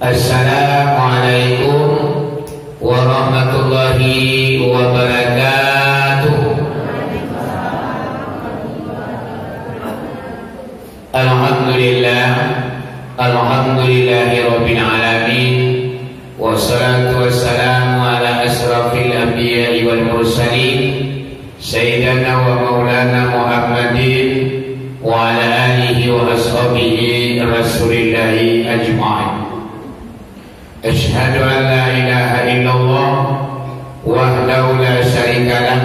Assalamualaikum warahmatullahi wabarakatuh. Alhamdulillah, alhamdulillahi rabbil alamin. Wassalatu wassalamu ala asrafil anbiya'i wal mursalin, sayyidina wa maulana Muhammadin wa ala alihi wa ashabihi rasulillahi ajma'in. Asyhadu an la ilaha illallah wahdahu la syarika lah,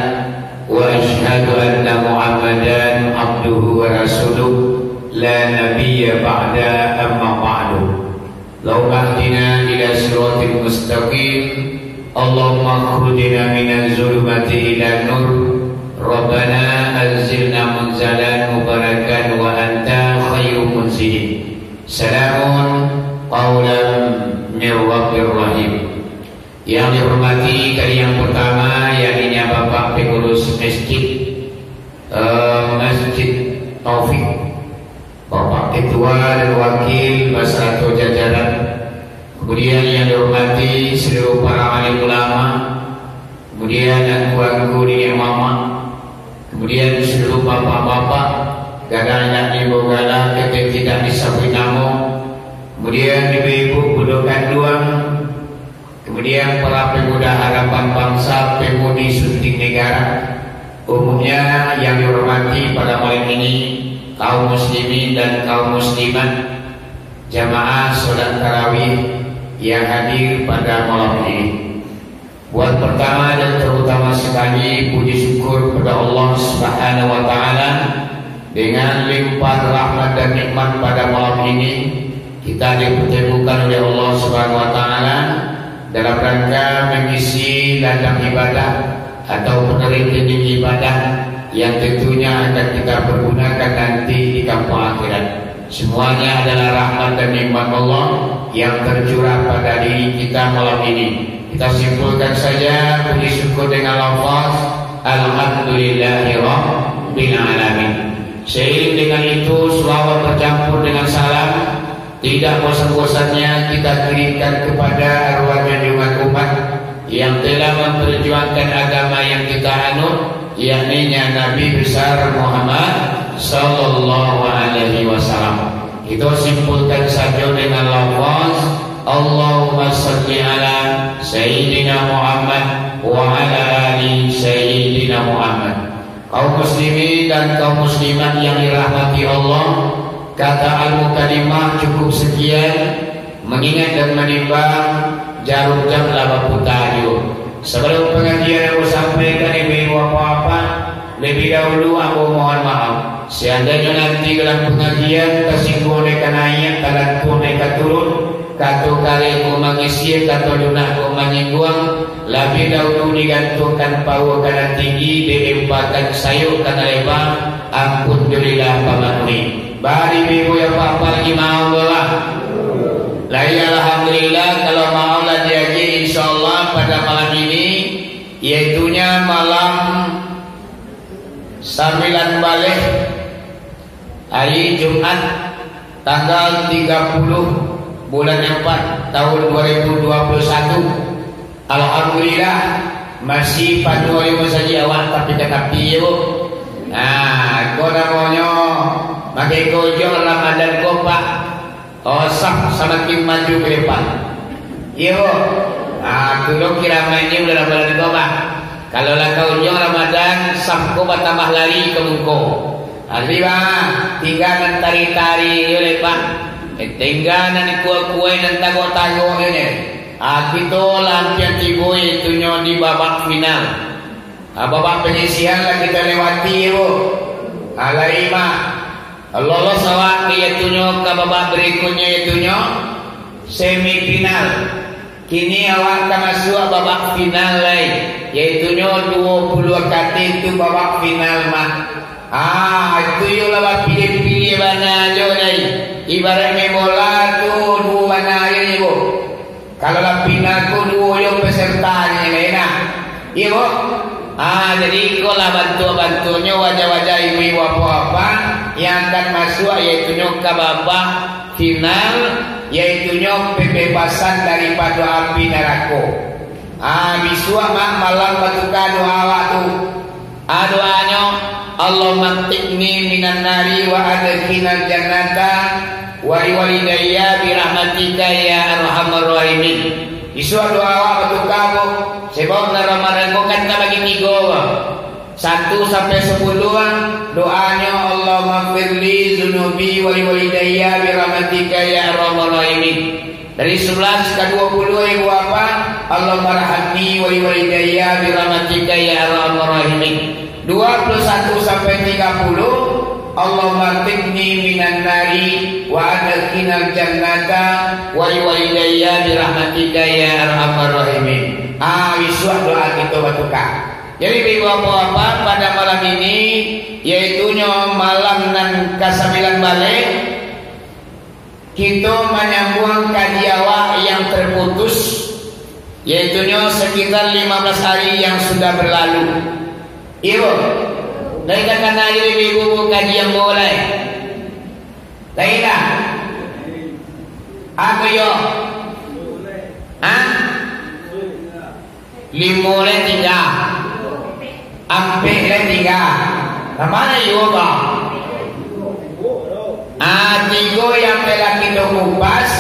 wa asyhadu anna Muhammadan abduhu wa rasuluh, la nabiyya ba'da, amma ba'du. Allahumma hdina ila siratal mustaqim, Allahumma akhrujna minaz zulumati ila nur, Rabbana anzilna munzalan mubarakan wa anta khairul munzilin. Salamun qawlan min Rabbir Rahim. Yang dihormati kali yang pertama, yakni Bapak Pengurus Masjid Masjid Taufik, Bapak Ketua dan Wakil beserta jajaran. Kemudian yang dihormati seluruh para alim ulama, kemudian angku-angku di mama, kemudian seluruh bapak-bapak, gadang ibu gala ketika tidak disebut nama, kemudian ibu-ibu budokan luang, kemudian para pemuda harapan bangsa, pemudi sunting negara, umumnya yang dihormati pada malam ini kaum muslimin dan kaum muslimat, jamaah sholat tarawih yang hadir pada malam ini. Buat pertama dan terutama sekali puji syukur kepada Allah Subhanahu wa taala dengan limpah rahmat dan nikmat pada malam ini kita dipertemukan oleh Allah Subhanahu wa taala dalam rangka mengisi ladang ibadah atau rekening ibadah yang tentunya akan kita pergunakan nanti di kampung akhirat. Semuanya adalah rahmat dan nikmat Allah yang tercurah pada diri kita malam ini. Kita simpulkan saja puji syukur dengan lafaz alhamdulillahirabbil alamin. Seiring dengan itu selawat bercampur dengan salam tidak bosan-bosannya kita kirimkan kepada arwah junjungan umat yang telah memperjuangkan agama yang kita anut, yakni Nabi besar Muhammad sallallahu alaihi wasallam. Kita simpulkan saja dengan lafaz Allahumma salli ala Sayyidina Muhammad wa ala ali Sayyidina Muhammad. Kaum muslimin dan kaum muslimat yang dirahmati Allah, kata al-mukalimah cukup sekian, mengingat dan menimbang jarum jam laba putario. Sebelum pengajian aku sampaikan ibu apa-apa, lebih dahulu aku mohon maaf seandainya nanti dalam pengajian tersinggung dekan ayat talantun dekat turun katu kali aku mengisi katu lunak aku menyinggung, lebih dahulu digantungkan pawa kanan tinggi, diimpakan sayuk kanan lebar, ampun julilah pamanui. Bari ibu yang apa lagi mau lah. Alhamdulillah kalau mau lah diaji insyaallah pada malam ini, yaitunya malam 9 balik hari Jumat tanggal 30 bulan 4 tahun 2021. Alhamdulillah masih padu ayo saja awak tapi tetapi ya bu. Nah, kau namanya pakai kojol Ramadan kau pak. Oh sah semakin maju ke depan. Iya bu. Ah dulu kira mainnya udah Ramadan kau pak. Kalau lah kau jong Ramadan sah kau tambah lari ke muka. Arriba tinggal tari-tari oleh pak. Tinggal nanti kue-kue nanti tago-tago ini. Kita lampian tiga itu di babak final. Babak penyisihan lah kita lewati bu. Alaima lolos awak yaitu ke babak berikutnya yaitu semifinal. Kini awak akan masuk babak final lain yaitu 20 kali itu babak final mah. Itu yo lah pilih-pilih mana aja nih. Ibaratnya bola tu dua mana aja nih bu. Kalau lah final tu dua yo pesertanya nih nah. Iya bu. Jadi kalau bantu-bantunya wajah-wajah ibu-ibu apa-apa yang akan masuk yaitu ke babak final, yaitunya pembebasan daripada api neraka. Bisua malam batuka doa waktu. Doanya Allahumma qini minan nari wa adkhilnal jannata wa walidayya bi rahmatika ya arhamar rahimin. Bisua doa batuka bu. Sebab Ramadan kan bagi 3. 1 sampai 10 doanya Allahumma firli zunubi wa walidayya bi rahmatika ya arhamar rahimin. Dari 11 ke 20 ibu apa? Allahumma rahmi wa walidayya bi rahmatika ya arhamar rahimin. 21 sampai 30 Allahumma qini minan nari wa adkhilnal jannata wa walidayya bi rahmatika ya arhamar rahimin. Wiswa doa kita batuka. Jadi ibu apa pada malam ini yaitunya malam nan ke-9 balik kita menyambung kajiawa yang terputus yaitunya sekitar 15 hari yang sudah berlalu. Ibu, dari kata nari ibu kajian mulai. Tidak. Apa yo? 5 le 3. Ampe le 3. Mana yo ba? 3 yang telah kita kupas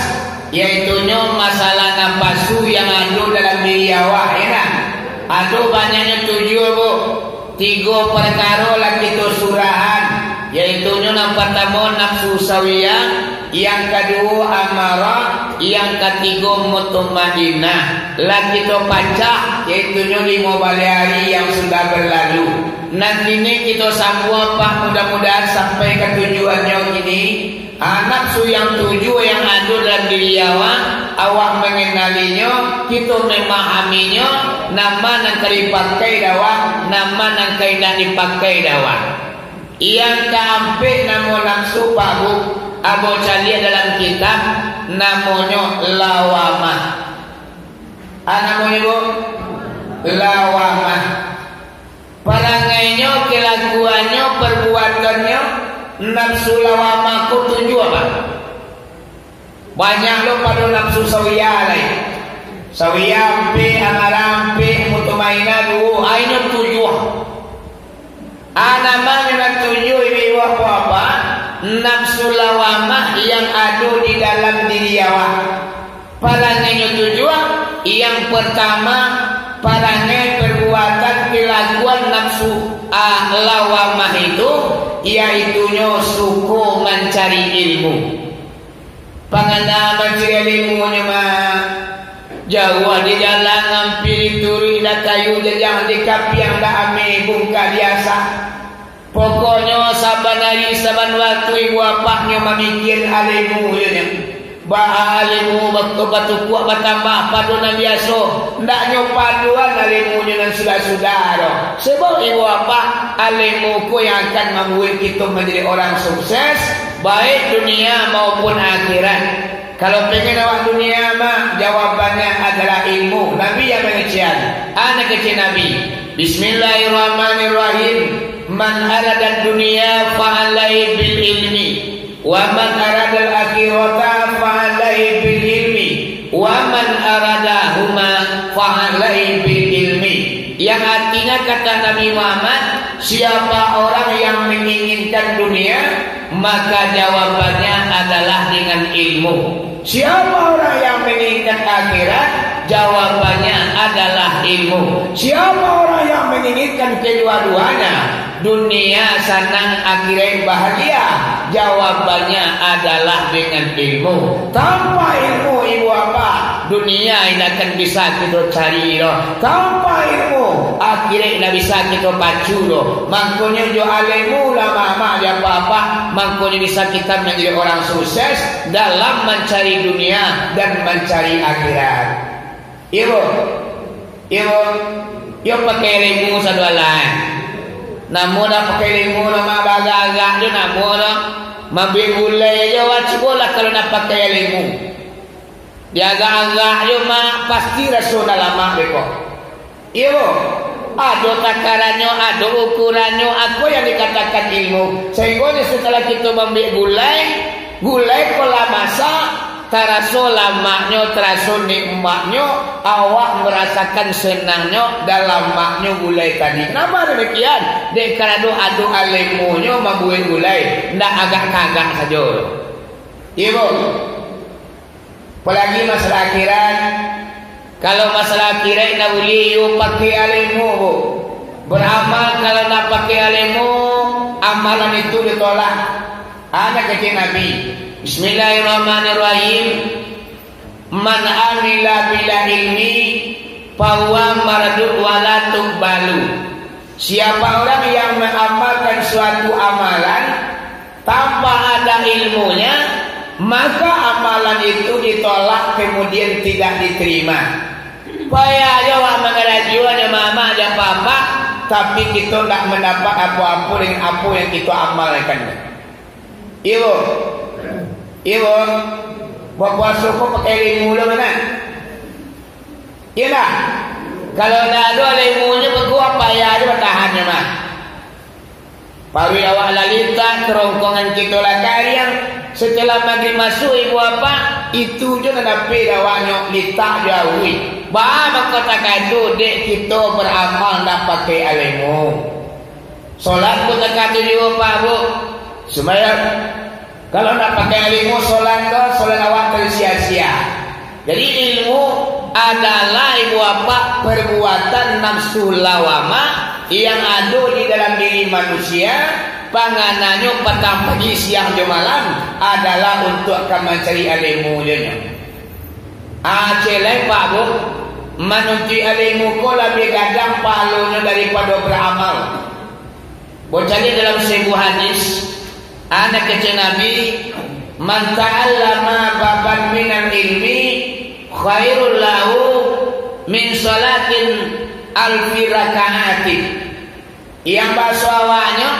yaitunya masalah nafsu yang ada dalam diri awak ya. Ada banyaknya 7 bu. 3 perkara lah kita surahan yaitunya yang pertama nafsu sawiyah, yang kedua amarah, yang ketiga mutmainnah. Lah kita pacah yaitunya 5 hari yang sudah berlalu. Nanti ini kita sambung apa mudah-mudahan sampai ke tujuannya gini. Nafsu yang 7 yang ada dalam diri awak mengenalinya, kita memahaminya, nama yang dipakai dakwah, nama yang tidak dipakai dakwah. Yang keempat nama nafsu baru Abu Cali dalam kitab namanya lawamah. Namanya bu lawamah. Perangainya, kelakuannya, perbuatannya nafsu lawamah ku 7 apa? Banyak lo pada nafsu sawiyah lain. Sawiyah pe amarah pe mutmainnah 2 aina 7. Namanya 7 ini apa? Nafsu lawamah yang ada di dalam diri awak. Parangainya 7. Yang pertama parangai perbuatan kelakuan nafsu lawamah itu yaitunya suku mencari ilmu. Panganda mencari ilmunya mah jauh di jalan ngampiri turi dah kayu jejang di kapi yang dah ame bungka biasa. Pokoknya saban hari saban waktu ibu apaknya memikir alimu ya. Bah alimu batu kuat bertambah paduna biasa. Ndaknya paduan alimu dengan sudah-sudah dah. Sebab ibu apa alimu ku yang akan membuat kita menjadi orang sukses baik dunia maupun akhirat. Kalau pengen awak dunia mah jawabannya adalah ilmu. Nabi yang mengucapkan, anak kecil Nabi. Bismillahirrahmanirrahim. Man arada dunia fa'alai bil ilmi, wa man arada al-akhirata fa'alai bil ilmi, wa man arada huma fa'alai bil ilmi. Yang artinya kata Nabi Muhammad, siapa orang yang menginginkan dunia, maka jawabannya adalah dengan ilmu. Siapa orang yang menginginkan akhirat, jawabannya adalah ilmu. Siapa orang yang menginginkan kedua-duanya, dunia senang akhirat bahagia, jawabannya adalah dengan ilmu. Tanpa ilmu ibu apa? Dunia ini akan bisa kita cari loh. Tanpa ilmu akhirat tidak bisa kita pacu loh. Makanya jo alimu lama dia apa-apa, makanya bisa kita menjadi orang sukses dalam mencari dunia dan mencari akhirat. Ibu pakai ilmu sadualan. Namun dah pakai ilmu nama agak-agak je namun dah mambil gulai je wajib lah kalau nak pakai ilmu. Dia agak-agak je mah pasti rasul lama beko. Ibu ada takarannya, ada ukurannya, apa yang dikatakan ilmu. Sehingga setelah kita mambil gulai, gulai kola masak teraso lamaknya, teraso nikmatnya, awak merasakan senangnya dalam maknya gulai tadi. Kenapa demikian? Dek karena adu alemunya membuat gulai, ndak agak-agak saja. Ibu, apalagi masalah akhirat. Kalau masalah akhirat nak boleh you pakai alemu, bu. Beramal kalau nak pakai alemu, amalan itu ditolak. Ada kata Nabi, Bismillahirrahmanirrahim. Man amila bila ilmi fahuwa mardud wala tuqbalu. Siapa orang yang mengamalkan suatu amalan tanpa ada ilmunya, maka amalan itu ditolak kemudian tidak diterima. Payah jawab mengajuan mama dan papa, tapi kita tak mendapat apa-apa dengan apa yang kita amalkan. Ibu, buat puasa kau pakai ilmu lah mana? Iyalah, kalau tak ada ilmunya berkuat payah aja bertahannya mah. Pawi awak lalita kerongkongan kita lah kalian. Setelah maghrib masuk ibu apa? Itu je nak dapat awaknya litak jauhi. Bahawa kata kadu dek kita beramal nak pakai ilmu. Solat pun tak kadu juga pak bu. Sembahyang kalau nak pakai ilmu solat awak tersia-sia. Jadi ilmu adalah ibu apa perbuatan nafsu lawama yang ada di dalam diri manusia. Panganannya petang pagi siang dan malam adalah untuk akan mencari ilmu nya. Celai pak bu, menuntut ilmu kau lebih gadang pahalanya daripada beramal. Bocahnya dalam sebuah hadis, anak kecil Nabi, man ta'allama baban minal ilmi khairul lahu min salatin alfi raka'atin. Yang bahasa awalnya,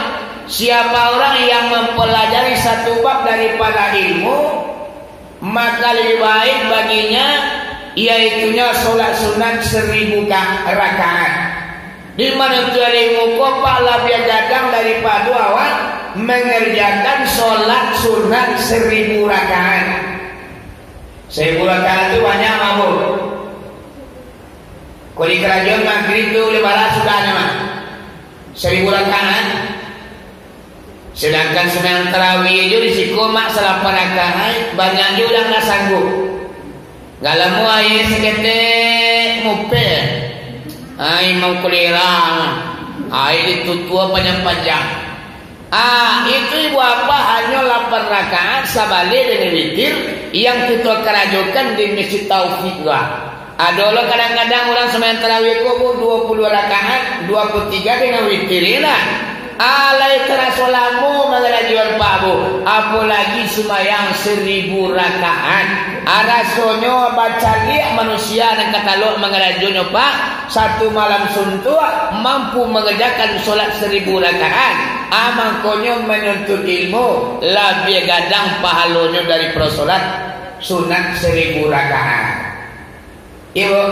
siapa orang yang mempelajari satu bab daripada ilmu, maka lebih baik baginya iaitunya solat sunat 1000 rakaat. Di mana itu ilmu kau lebih gadang daripada awak mengerjakan solat sunat 1000 rakaat. 1000 rakaat itu banyak mabuk. Kalau di kerajaan maghrib itu lebaran sudah ada mah 1000 rakaat. Sedangkan sembahyang tarawih itu di sikomak 8 rakaat banyak juga nggak sanggup. Galamu ayat seketek mupel, ayat mau kuliran, ayat itu tua panjang-panjang. Itu ibu apa hanya 8 rakaat sabale dengan witir yang kita kerajokan di Masjid Taufik lah. Adalah kadang-kadang orang sembahyang tarawih kok 20 rakaat, 23 dengan witir lah. Alai terasolamu mengajuan pabu, apalagi sembahyang 1000 rakaat. Arasonya baca lihat manusia dan katalog mengajunya pak satu malam suntuk mampu mengerjakan solat 1000 rakaat. Amangkonyo menuntut ilmu lebih gadang pahalanya dari prosolat sunat 1000 rakaat. Ibu,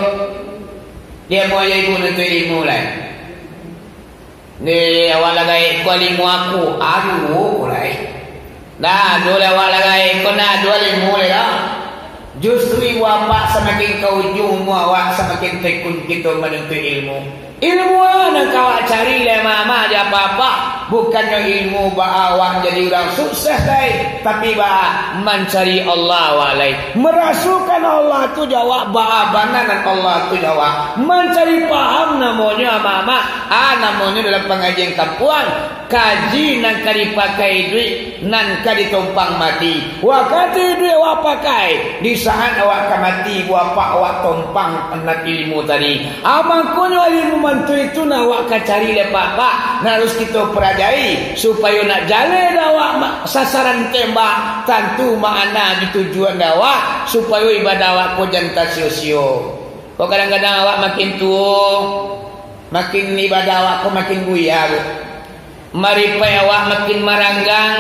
dia mau ibu nuntut ilmu lah. Ni awak lagai ko limu aku aduh mulai dah dole awak lagai ko na dole mulai dah justru ibu apa semakin kau ujung awak semakin tekun kita menuntut ilmu mana kau cari le mama dia apa bukannya ilmu ba awak jadi orang sukses dai tapi ba mencari Allah walai merasukan Allah tu jawab ba abanan Allah tu jawab mencari paham namanya mama namanya dalam pengajian kampuan kaji nan kali pakai duit nan kali tumpang mati wakati duit awak pakai di saat awak mati apa awak tumpang anak ilmu tadi amangkono ilmu mantu itu nak awak cari le papa harus kita pelajari supaya nak jalan awak sasaran tembak tentu makna tujuan awak supaya ibadah awak ko jangan sio-sio. Kok kadang-kadang awak makin tua makin ibadah awak ko makin buyar maripai awak makin maranggang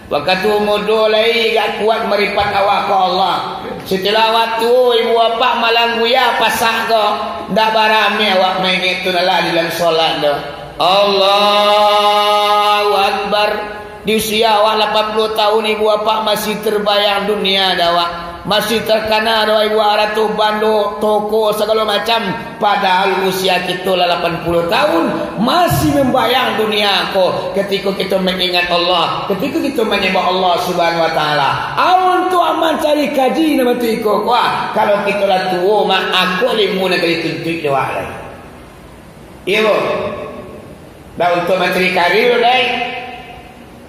waktu umur lagi gak kuat meripat awak ke Allah setelah waktu ibu bapak malang buya pasak ko ndak barami awak main itu nala di dalam solat do Allahu Akbar di usia awak 80 tahun ibu bapa masih terbayang dunia dawak, masih terkena doa ibu aratu bando toko segala macam, padahal usia kita 80 tahun masih membayang dunia ko ketika kita mengingat Allah, ketika kita menyembah Allah Subhanahu wa taala. Awan tu aman cari kaji nama tu iko kuah. Kalau kita lah tua mak aku limu negeri tuntut doa lagi. Iya bo. Dah untuk menteri karir dai.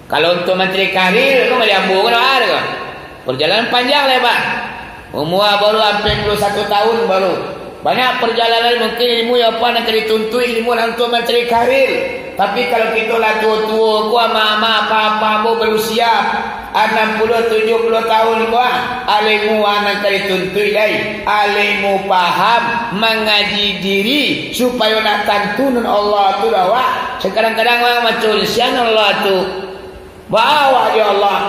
Kalau untuk menteri karir kau boleh ambil doa dah. Perjalanan panjang lebar. Umur baru hampir 21 tahun baru. Banyak perjalanan mungkin ilmu yang apa nak dituntut ilmu untuk menteri karir. Tapi kalau kita lah tua-tua kuah mama apa-apa mu berusia 60-70 tahun kuah, alimu anak dituntut dai. Alimu paham mengaji diri supaya nak tantun Allah tu dah. Sekarang-kadang orang macam sian Allah tu. Bawa dia Allah.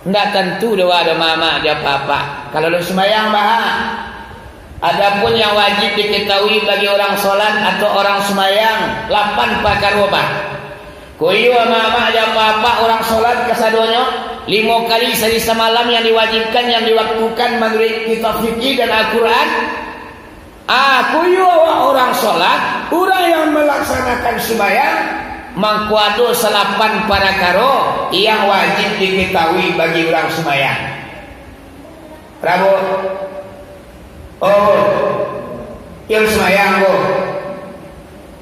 Tidak tentu doa ada mama dia apa-apa. Kalau lu sembahyang bahas. Adapun yang wajib diketahui bagi orang solat atau orang sembahyang 8 perkara apa? Koyo mama dia apa-apa orang solat kesadonya 5 kali sehari semalam yang diwajibkan yang diwaktukan menurut kitab fikih dan Al-Quran. Koyo orang solat, orang yang melaksanakan sembahyang mengkuado 8 perkara yang wajib diketahui bagi orang sembahyang. Prabu. Oh, yang sembahyang oh,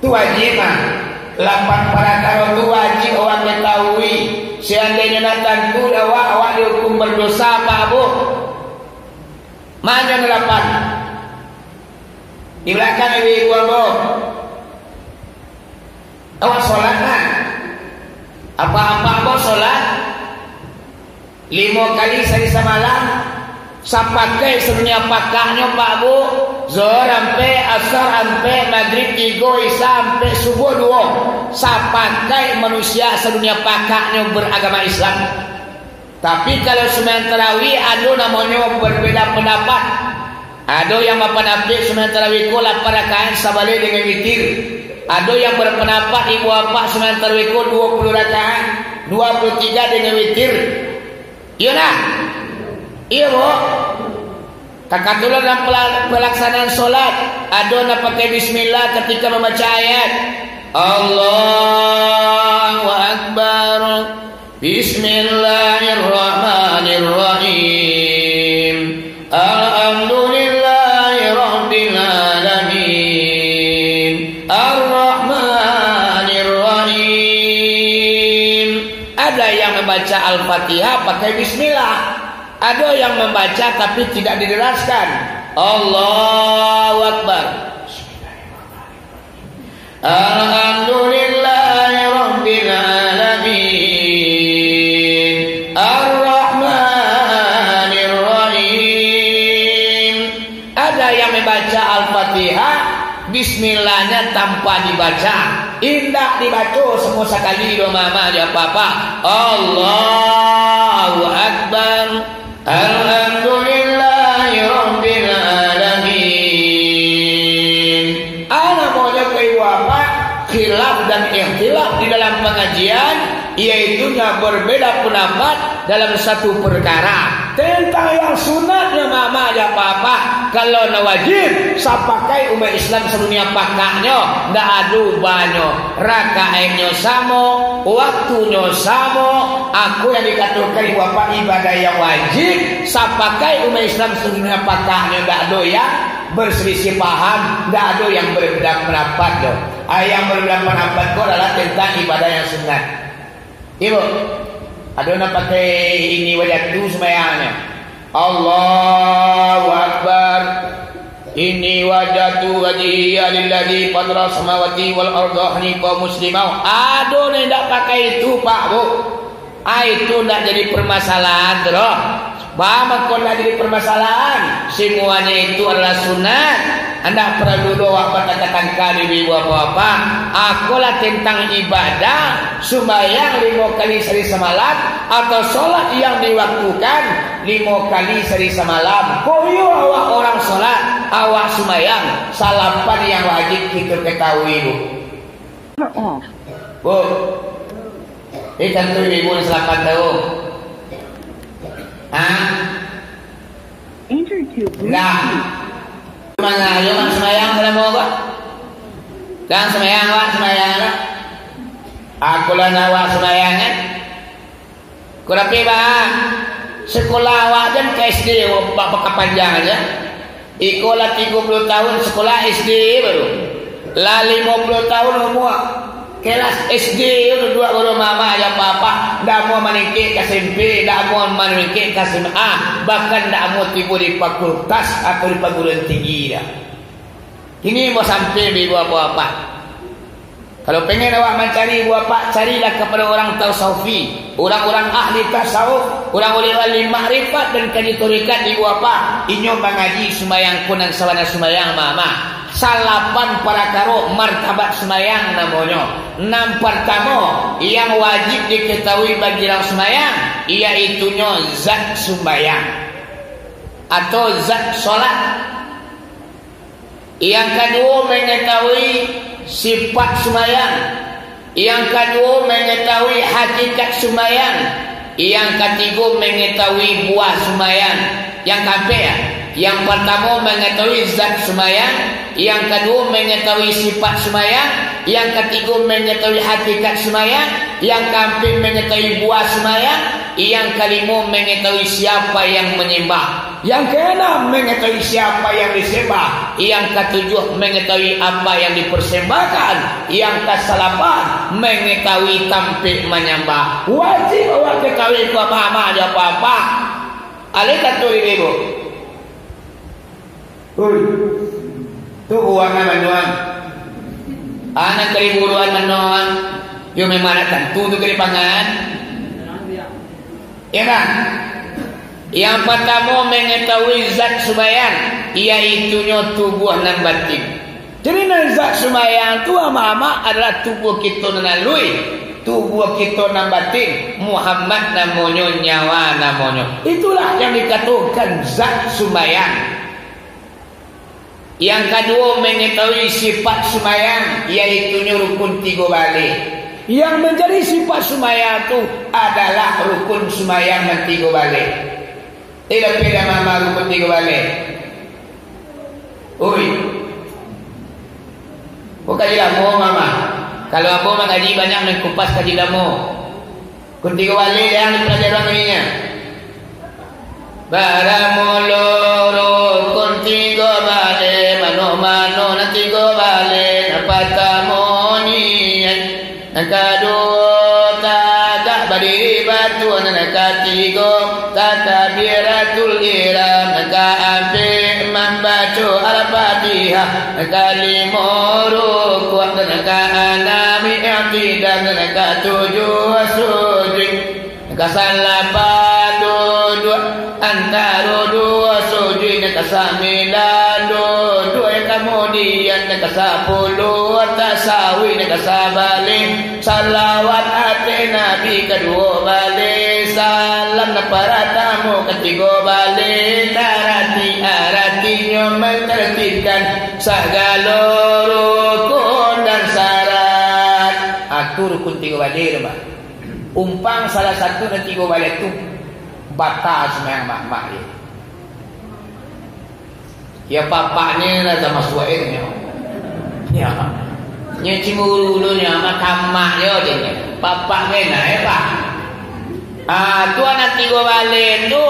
tu wajib mah. 8 perkara tu wajib orang ketahui. Seandainya nak tentu awak dihukum berdosa apa bu? Mana 8? Di belakang ibu bu. Awak solat lah. Apa-apa awak solat 5 kali sehari semalam. Sapakai sebenarnya pakahnya Pak Bu. Zuhur sampai asar sampai maghrib 3 isya sampai subuh 2. Sapakai manusia sedunia pakahnya beragama Islam. Tapi kalau sembahyang tarawih ada namanya berbeda pendapat. Ada yang berpendapat sembahyang tarawih ko 8 rakaat sabale dengan witir. Ada yang berpendapat ibu bapa sembahyang tarawih ko 20 rakaat 23 dengan witir. Iya nak? Iya bu. Takatulah dalam pelaksanaan solat ada nak pakai bismillah ketika membaca ayat. Allahu Akbar. Bismillahirrahmanirrahim. Alhamdulillahi Rabbil Alamin. Ar-Rahmanirrahim. Ada yang membaca Al-Fatihah pakai bismillah. Ada yang membaca tapi tidak dideraskan. Allahu Akbar. Alhamdulillahi Rabbil Alamin. Ar-Rahmanirrahim. Ada yang membaca Al-Fatihah bismillahnya tanpa dibaca. Indah dibaca semua sekali do mama dia apa-apa. Allahu Akbar. Alhamdulillahi Rabbil Alamin. Ana maunya ke apa? Khilaf dan ikhtilaf di dalam pengajian, yaitu berbeda pendapat dalam satu perkara. Tentang yang sunatnya mama ya apa-apa. Kalau nak wajib sapakai umat Islam sedunia pakaknya. Ndak adu banyak. Rakaatnya sama, waktunya sama. Aku yang dikatakan apa ibadah yang wajib sapakai umat Islam sedunia pakaknya. Ndak ada yang berselisih paham, ndak ada yang berbeda pendapat. Yang berbeda pendapat itu adalah tentang ibadah yang sunat. Ibu, ada nak pakai ini wajah tu sembahyangnya. Allahu Akbar. Ini wajah tu wajhiya lilladzi fatara samawati wal arda hanifan muslimah. Ada yang tak pakai itu Pak Bu. Itu tak jadi permasalahan terus. Bama kau tak jadi permasalahan. Semuanya itu adalah sunat. Anda perlu doa katakan kali ibu apa-apa. Akulah tentang ibadah sembahyang 5 kali sehari semalam atau solat yang diwaktukan 5 kali sehari semalam. Koyo awak orang solat, awak sembahyang salapan yang wajib kita ketahui Bu. Bu, Tentu ibu 8 tahun. Nah, mana ayo kan semayang dalam apa? Kan semayang awak semayang lah. Aku lah nawak semayang kan. Kurapi bah sekolah awak dan ke SD bapak kepanjang aja. Ikolah 30 tahun sekolah SD baru. Lah 50 tahun umur kelas SD itu dua baru mama ya papa dah mau menikah ke SMP, dah mau menikah ke SMA, bahkan dah mau tiba di fakultas atau di perguruan tinggi dah. Ini mau sampai di ibu apa-apa. Kalau pengen awak mencari ibu apa, carilah kepada orang tasawufi, orang-orang ahli tasawuf, orang-orang ahli makrifat dan kaji tarekat ibu apa. Inyo mengaji sumayang kunan sawana sumayang mama. Salapan para karo martabat semayang namanya. 6 pertama yang wajib diketahui bagi orang semayang, iaitunya zat semayang atau zat solat. Yang kedua mengetahui sifat semayang. Yang kedua mengetahui hakikat semayang. Yang ketiga mengetahui buah semayang. Yang keempat ya. Yang pertama mengetahui zat semayang, yang kedua mengetahui sifat semayang, yang ketiga mengetahui hakikat semayang, yang keempat mengetahui buah semayang, yang kelima mengetahui siapa yang menyembah, yang keenam mengetahui siapa yang disembah, yang ketujuh mengetahui apa yang dipersembahkan, yang ke-8 mengetahui tampil menyembah. Wajib awak ketahui apa ada apa-apa. Alih kata ibu. Tu uang manuan. Anak keriburuan manuan. Yo memang tentu tu keribangan. Ya kan? Yang pertama mengetahui zat sembahyang, iaitunya tubuh dan batin. Jadi zat sembahyang tu ama-ama adalah tubuh kita nan lui, tubuh kita nan batin. Muhammad namanya, nyawa namanya. Itulah yang dikatakan zat sembahyang. Yang kedua mengetahui sifat semayang, iaitunya rukun 3 balik. Yang menjadi sifat semayang itu adalah rukun semayang dan 3 balik. Tidak beda mama rukun 3 balik. Ui, kau kaji lama mama. Kalau aku mengaji banyak mengkupas kaji lama. Rukun 3 balik yang dipelajari ininya. Baramolo rukun 3 balik. Mano na 3 balik napatamonian nakadua tadak berdiri batu nakatigo takbiratul ihram nakaambil membaca al-fatihah nakalimo rukuk nakaanami i'tidah nakatujuh sujud nakasalapan duduk antara 2 sujud nakasambilan duduk. Kemudian ke-10 tasawih ke-11 salawat hati Nabi kedua balik salam para tamu ketiga balik artinya mentertibkan segala rukun dan syarat. Aku rukun 3 balik Pak. Umpang salah satu dan 3 balik itu batal sembahyang mak-mak dia. Ya bapaknya lah sama suairnya. Ya. Nya cimulunya makamaknya dia. Bapaknya nah ya Pak. Tu anak 3 balik tu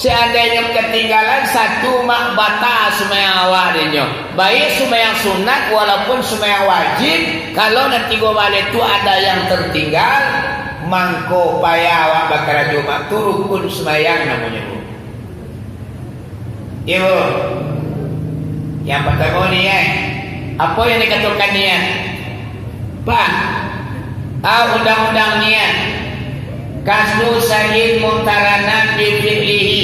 seandainya ketinggalan 1 mak batal sembahyang awak dia. Baik sembahyang sunat walaupun sembahyang wajib, kalau nanti 3 balik tu ada yang tertinggal, mangko payah awak bakal Jumat tu rukun sembahyang namanya. Ibu, yang pertama ni apa yang dikatakan ni Pak? Undang-undang ni kasnu sahih mutarana bi fi'lihi,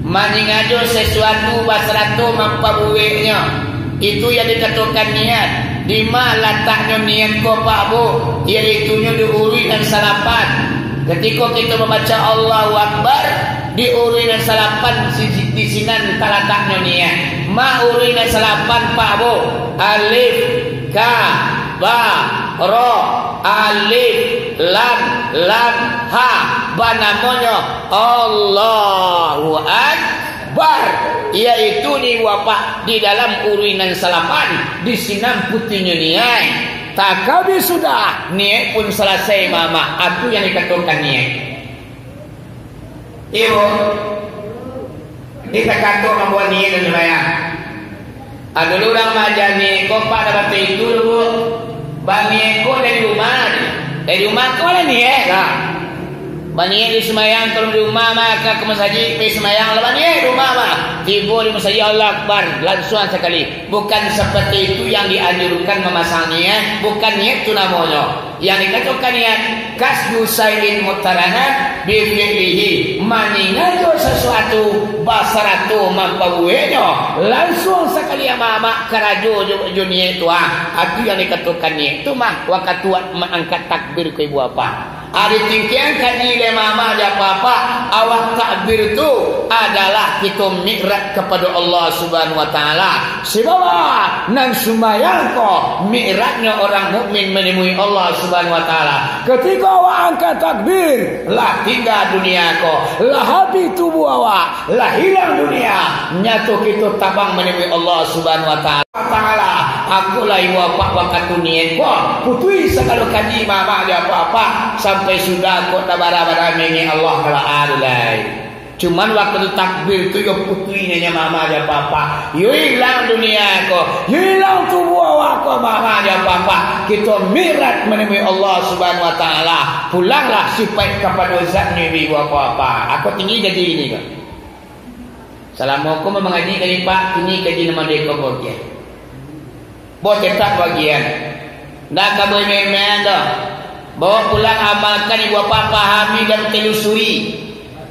maningado sesuatu basratu mampabuweknya. Itu yang dikatakan niat. Di mana letaknya niat ko Pak Bu? Iaitunya diurui dan salapan. Ketika kita membaca Allahu Akbar, diurui dan salapan di sinan letaknya niat. Ma urui dan salapan Pak Bu. Alif, ka, ba, Ra, Alif, Lam, Ha. Banamonyo Allahu Akbar. Iaitu ni wapa di dalam urunan salapan di sinam putihnya niai. Tak habis sudah niat pun selesai mama. Aku yang dikatakan niat. Ibu, kita kata membuat niat dan sembahyang. Ada orang majani kau pada waktu itu dulu. Bani kau dari rumah kau lah niat lah. Bani di sembahyang turun di rumah maka ke masjid pergi sembahyang lah bani di rumah mah. Tiba di masjid Allah Akbar langsung sekali. Bukan seperti itu yang dianjurkan memasang niat. Bukan niat itu namanya. Yang dikatakan niat kasbu sailin mutarana bifi'lihi. Maningajo sesuatu basaratu mampabuenyo. Langsung sekali ama kerajo dunia itu Itu yang dikatakan niat. Itu mah wakatuat mengangkat takbir ke ibu apa. Ada tingkian kanile mama ada apa-apa. Awak takbir itu adalah kita mi'raj kepada Allah Subhanahu wa taala. Sebab nan sembahyang ko mi'rajnya orang mukmin menemui Allah Subhanahu wa taala. Ketika awak angkat takbir, lah tinggal dunia ko, lah habis tubuh awak, lah hilang dunia. Nyatu kita tabang menemui Allah Subhanahu wa taala. Aku lah wafat waktu niat ko. Putui segala kaji mama ada apa-apa sampai sudah kok tabara-bara mengi Allah Taala. Cuman waktu takbir itu yo putuinya mama ada apa-apa. Yo hilang dunia ko, hilang tubuh awak ko mama ada apa-apa. Kita mi'raj menemui Allah Subhanahu wa taala. Pulanglah supaya kepada zat Nabi apa-apa. Aku tinggi jadi ini ko. Assalamualaikum mengaji kali Pak, ini kaji nama dia ko bagian. Buat tetap bagian. Dah kamu memang dah. Bawa pulang amalkan ibu bapa pahami dan telusuri.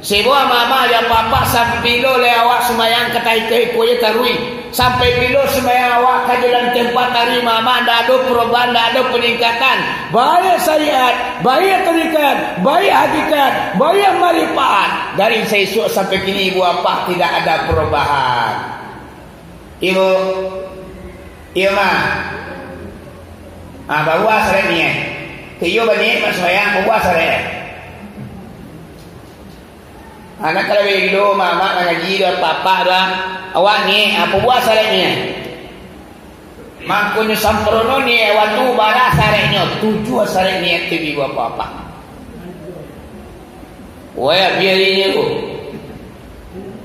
Sebuah mama ya papa sampai bilo lewat semayang ketai kepoye tarui. Sampai bilo semayang awak ke jalan tempat hari mama dah ada perubahan, dah ada peningkatan. Bahaya syariat, bahaya terikat, bahaya hakikat, bahaya marifat. Dari sesuk sampai kini ibu bapa tidak ada perubahan. Ibu, iya mah. Bawa sore ni. Tiyo bani mas sayang bawa sore. Anak kalau begitu mama ngaji dan papa dah awak ni apa buat sore ni? Makanya samprono ni waktu bara sore ni 7 sore ni tibi apa-apa. Wah biarin tu.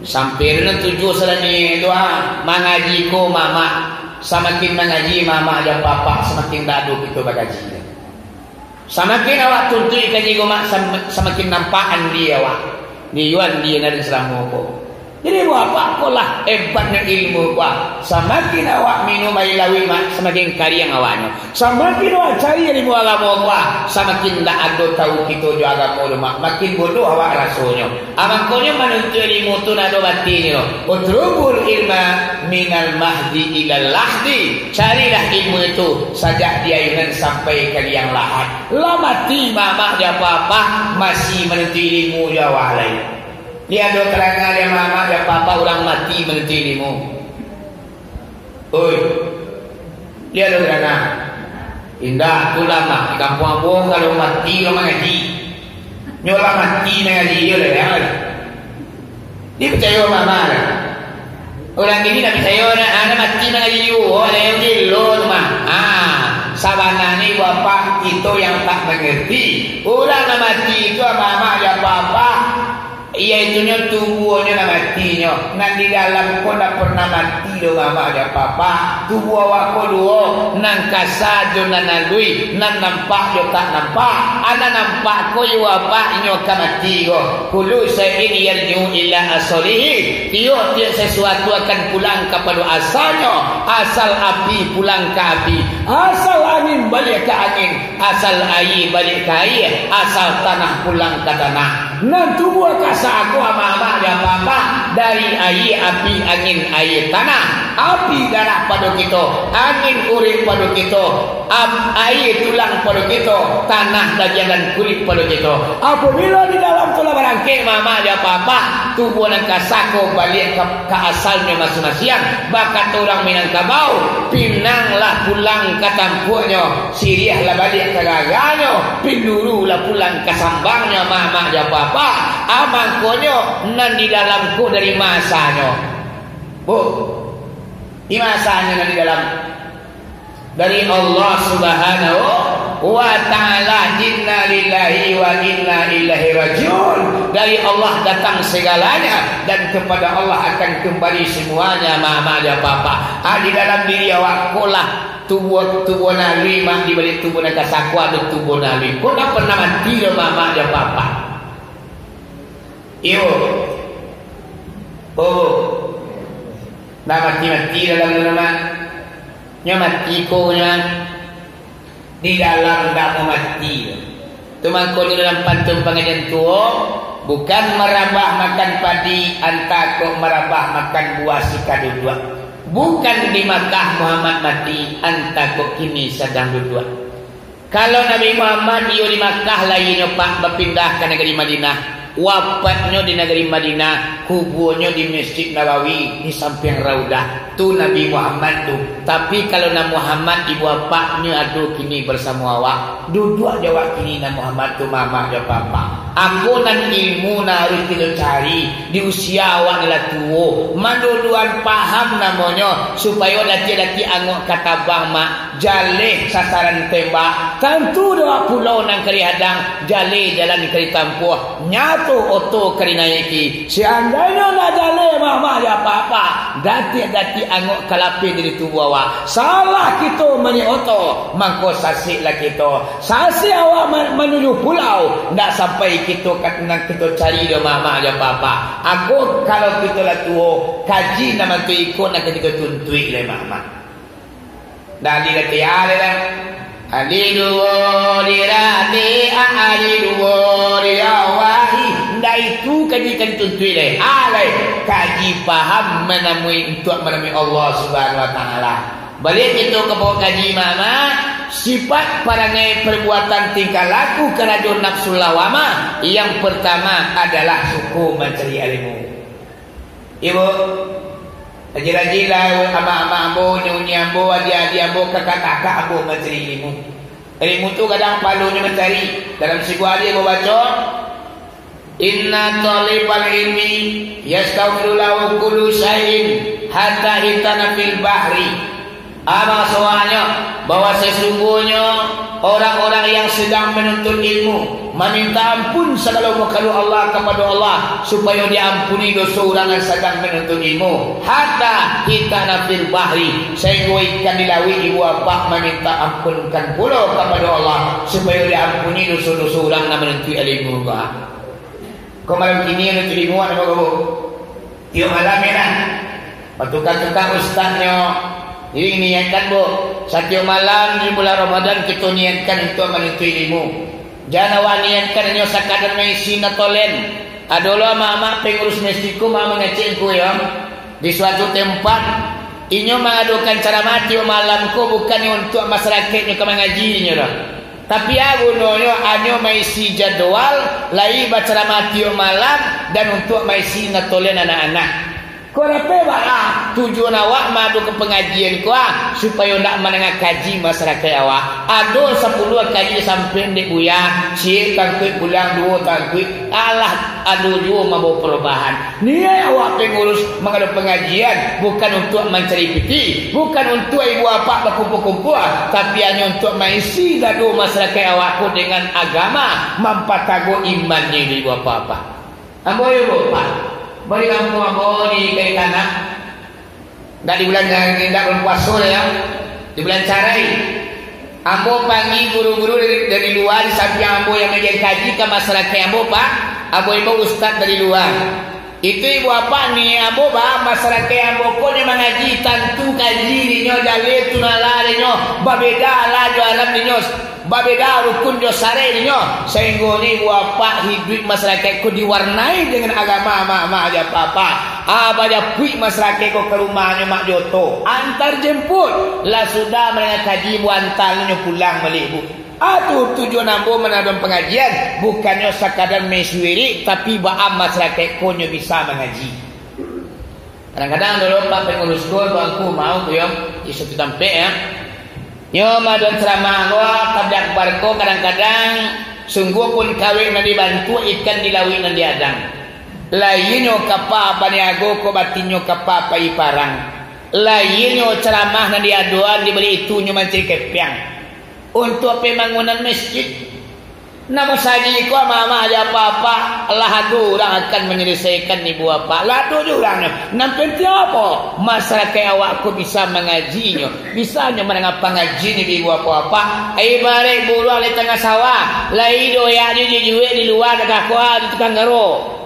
Sampai na 7 sore ni doa mengaji ko mama. Semakin mengaji mama dan papa semakin dadu kita bagaji. Semakin awak tuntut kaji goma semakin nampakan dia awak. Niuan dia dari selama ko. Jadi buat apa kolah hebatnya ilmu kuah. Semakin awak minum air lawi semakin kari yang awaknya. Semakin awak cari ilmu agama kuah, semakin tak ada tahu kita jo agama rumah. Makin bodoh awak rasanya. Amakonya menuntut ilmu tu nado batinnya. Utrubul ilma minal mahdi ilal lahdi. Carilah ilmu itu sajak dia ingin sampai ke liang lahat. Lah mati mama dia apa-apa masih menuntut ilmu dia awak lain. Dia ada terangan dia mama dia papa orang mati menuntut ilmu. Oi. Dia ada terangan. Indah ulama di kampung-kampung kalau mati orang mengaji. Nyola mati mengaji dia lah. Dia percaya mama lah. Orang ini tak percaya anak mati mengaji you. Oh dia gilo tu mah. Sabana ni bapa itu yang tak mengerti. Orang mati itu mama dia papa. Ia itunya tubuhnya nak matinya. Nan di dalam kau tak pernah mati do mama ada apa-apa. Tubuh awak kau dua nan kasar jo nan nalui, nan nampak jo tak nampak. Ana nampak kau yo apa inyo ka mati ko. Kullu shay'in yarji'u ila asalihi. Tiap sesuatu akan pulang kepada asalnya. Asal api pulang ke api. Asal angin balik ke angin. Asal air balik ke air. Asal tanah pulang ke tanah. Nan tubuh kasar aku ama-ama ada apa-apa dari air, api, angin, air, tanah. api darah pada kita, angin urip pada kita, air tulang pada kita, tanah daging dan kulit pada kita. Apabila di dalam tulang berangkai mama dia apa-apa, tubuh dan kasako balik ke asalnya masing-masing. Bakat orang Minangkabau, pinanglah pulang ke tampuknya, siriahlah balik ke gaganya, pindurulah pulang ke sambangnya mama dia apa-apa. Amangkonyo nan di dalamku dari masanya. Bu, di masanya nan di dalam dari Allah Subhanahu wa ta'ala. Inna lillahi wa inna ilaihi rajiun. Dari Allah datang segalanya dan kepada Allah akan kembali semuanya mama dia papa. Di dalam diri awak kolah tubuh nali mak di balik tubuh naga sakwa ada tubuh nali. Kau tak pernah mati dia mama dia papa. Iyo. Oh. Dah mati dalam nama nya mati konya di dalam dak mati. Tumangko di dalam pantun pengajian tua bukan merambah makan padi anta kok merambah makan buah sikadu dua. Bukan di Makkah Muhammad mati anta kok kini sedang duduk. Kalau Nabi Muhammad dia di Makkah lainnya pak berpindah ke negeri Madinah. Wafatnya di negeri Madinah, kuburnya di Masjid Nabawi di samping Raudah. Tu Nabi Muhammad tu. Tapi kalau Nabi Muhammad ibu bapaknya aduh kini bersama awak. Duduk jawab kini Nabi Muhammad tu mama dia papa. Aku nan ilmu na harus kita cari di usia awak adalah tua. Manduduan paham namanya supaya dati-dati angok kata bang mak jaleh sasaran tembak. Tentu dua pulau nang kari hadang jaleh jalan kari tampuh. Nyatu oto kari naiki. Seandainya na jaleh mama ya papa. Dati-dati angok kalapi dari tubuh awak. Salah kita mani oto. Mangko sasik lah kita. Sasik awak menuju pulau. Ndak sampai kita cari dia mama dia papa. Aku kalau kita lah tua kaji nama tu ikut nak kita tuntui le mama. Dah dirati ale dah. Ali dua dirati ali dua diawahi. Dah itu kaji kan tuntui le. Ale kaji faham menemui untuk menemui Allah Subhanahu Wa Taala. Balik kita ke bawah kaji mama. Sifat perangai perbuatan tingkah laku kerajaan nafsu lawama. Yang pertama adalah suku mencari ilmu. Ibu rajin-rajin lah ama-ama ambo, nyonya ambo, adik-adik ambo, kakak-kakak ambo mencari ilmu. Ilmu tu kadang palunya mencari. Dalam sebuah dia baca inna talibal ilmi yastaghfirullahu kullu syai'in hatta hitana fil bahri. Maksudnya bahwa sesungguhnya orang-orang yang sedang menuntut ilmu meminta ampun segala makhluk Allah kepada Allah supaya diampuni dosa orang yang sedang menuntut ilmu. Hatta kita nafil bahri sehingga ikan di laut ibu bapa meminta ampunkan pula kepada Allah supaya diampuni dosa-dosa orang yang menuntut ilmu. Kau malam ini yang menuntut ilmu apa kamu? Tiap malam ya nak. Tukar-tukar ustaznya. Ini niatkan bu, setiap malam di bulan Ramadan kita niatkan untuk menuntut ilmu. Jangan awak niatkan hanya sekadar mengisi natolen. Adalah mama pengurus masjidku mama ngecekku ya. Di suatu tempat, inyo mengadukan cara mati malamku bukan untuk masyarakatnya ke mengajinya dah. Tapi aku noyo anyo mengisi jadwal, lai baca mati malam dan untuk mengisi natolen anak-anak. Kau apa bah? Tujuan awak madu ke pengajian kau supaya nak menengah kaji masyarakat awak. Ada 10 kaji sampai dek buya, cik tangkut pulang 2 tangkut. Allah ada 2 mabu perubahan. Niat awak pengurus mengadu pengajian bukan untuk mencari piti, bukan untuk ibu bapa berkumpul-kumpul, tapi hanya untuk mengisi gaduh masyarakat awak dengan agama, mempatago imannya ibu bapa. Ambo ibu bapa. Beri kampung ambo di kiri kanan. Dah di bulan bulan puasa ya. Di bulan carai. Ambo panggil guru-guru dari luar di samping ambo yang menjadi kaji ke masyarakat ambo pak. Ambo ibu ustaz dari luar. Itu ibu apa ni abo ba masyarakat yang pokoknya mengaji tentu kaji nyo dalil tunala nyo babeda lah jo alam nyo babeda rukun jo sare nyo sehingga ni ibu apa hidup masyarakat ko diwarnai dengan agama mak aja papa aja pui masyarakat ko ke rumahnya mak joto antar jemput lah sudah mereka kaji bu antar nyo pulang balik bu. Aduh tujuan ambo menadam pengajian bukannya sekadar mesyuiri tapi baam masyarakat konyo bisa mengaji. Kadang-kadang dulu Pak pengurus gua bangku mau tu yang isu tempe ya. Yo madon ceramah gua kadak barko kadang-kadang sungguh pun kawin nanti bantu ikan dilawi nanti adang. Lainnya kapa baniago ko batinyo kapa pai parang. Lainnya ceramah nanti aduan dibeli itu nyo mancing kepiang. Untuk pembangunan masjid nama saji ko mama aja apa-apa ladu orang akan menyelesaikan ibu apa ladu orang nam penting apa masyarakat awakku bisa mengajinya bisa menengah pengaji ibu apa-apa ibarat buruh di tengah sawah lai doya di luar dekat kuah di tukang garo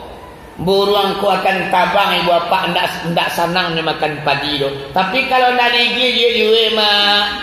buruang ku akan tabang ibu apa ndak sanang makan padi do. Tapi kalau dari dia juwe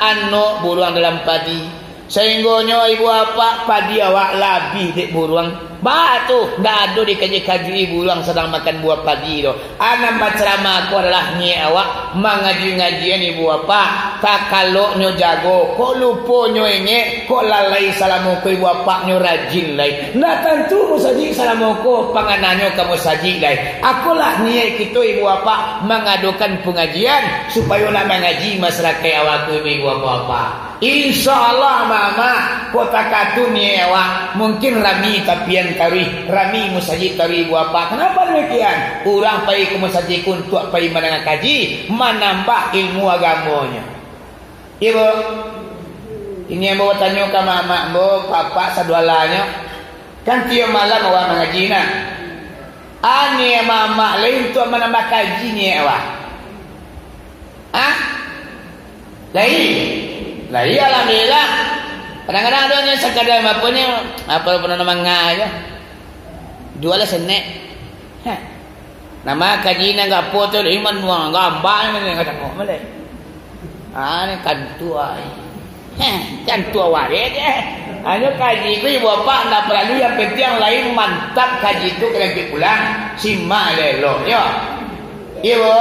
anu buruang dalam padi. Sehingga ibu apa padi awak labi dek buruang. Batu ndak ada dikaji-kaji buruang sedang makan buah padi do. Anam ceramah aku adalah ni awak mengaji-ngajian ibu apa tak kalau nyo jago kok lupa nyo inge kok lalai salamuku ibu apa nyo rajin lai. Nah tentu musaji salamuku pangananyo kamu saji lai. Akulah niat kita ibu apa mengadukan pengajian supaya nak mengaji masyarakat awakku ibu apa. InsyaAllah mama kota katun ni awak mungkin rami tapian kari rami musajid kari ibu apa. Kenapa demikian? Orang pai ke musajid untuk pai menengah kaji menambah ilmu agamanya. Ibu ini mau tanya ke mama mau papa sadualanya kan tiap malam awak mengaji nak ani mama lain untuk menambah kaji ni awak lah iya alhamdulillah. Kadang-kadang ada yang sekadar apa pernah nama ngaya dua lah senek nama kaji na enggak foto iman nuang gambar ni kata kok malai ni kan tua kan tua waret hanya kaji ku ibu bapak tak perlu yang penting yang lain mantap kaji itu kena pergi pulang simak lelo ya ibu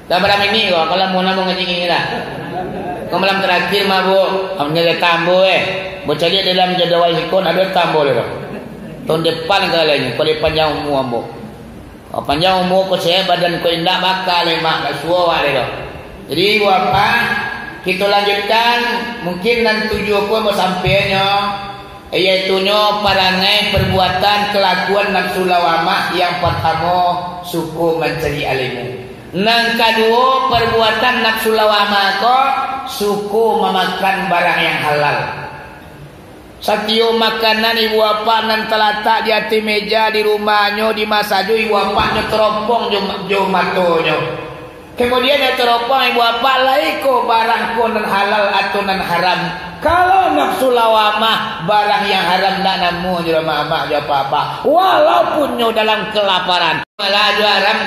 dah berapa ini kok kalau mau nabung ngaji ini lah. Kau malam terakhir mah bu, ambil tambo bocah dia dalam jadwal hikon ada tambo le. Tahun depan kalanya, kalau panjang umur ambo. Kalau panjang umur ko saya badan ko indah bakal mak suwa le. Jadi ibu apa? Kita lanjutkan mungkin nan tujuh ko mau sampainya yaitu parangai perbuatan kelakuan nafsu lawamah yang pertama suku mencari ilmu. Nang kedua perbuatan nafsu lawamah ko suku memakan barang yang halal. Satio makanan ibu apa nan terletak di atas meja di rumahnya di masaju ibu apa teropong jo matonyo. Kemudian teropong ibu apa lai ko barang ko nan halal atau nan haram. Kalau nafsu lawamah barang yang haram tak namu di rumah mak jo apa walaupun nyo dalam kelaparan. Malah jo haram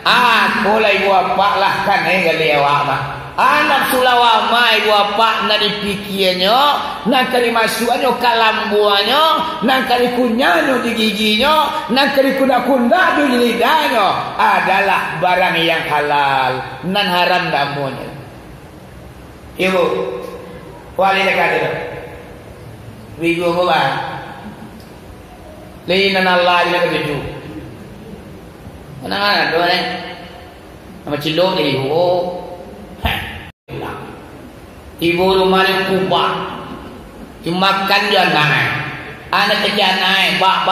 aku lah ibu apa lah kan gali awak mah. Anak sulawama ibu apa nak dipikirnya, nak kali masukannya kalambuannya, nak kali kunyanya di giginya, nak kali kunda-kunda di lidahnya adalah barang yang halal, nan haram namunnya. Ibu, wali dekat itu, ibu bukan, liinan Allah dia ketujuh. Mana dua ni, nama cilok ni ibu. Ibu rumah ni kubah dimakan dia naik anak kerja naik bak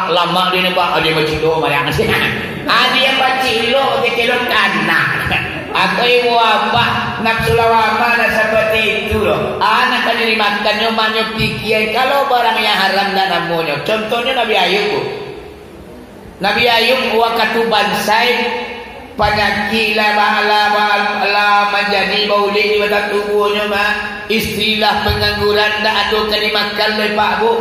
lama dia ni bak dia macam tu mariang sih dia macam lo kecil kanak aku ibu apa nak sulawama nak seperti itu loh anak kan dimakan nyomanyo pikir kalau barang yang haram dan namunyo contohnya Nabi Ayub waktu bansai penyakit lah menjadi baulik di batas tubuhnya istilah pengangguran tak ada kena makan oleh pak bu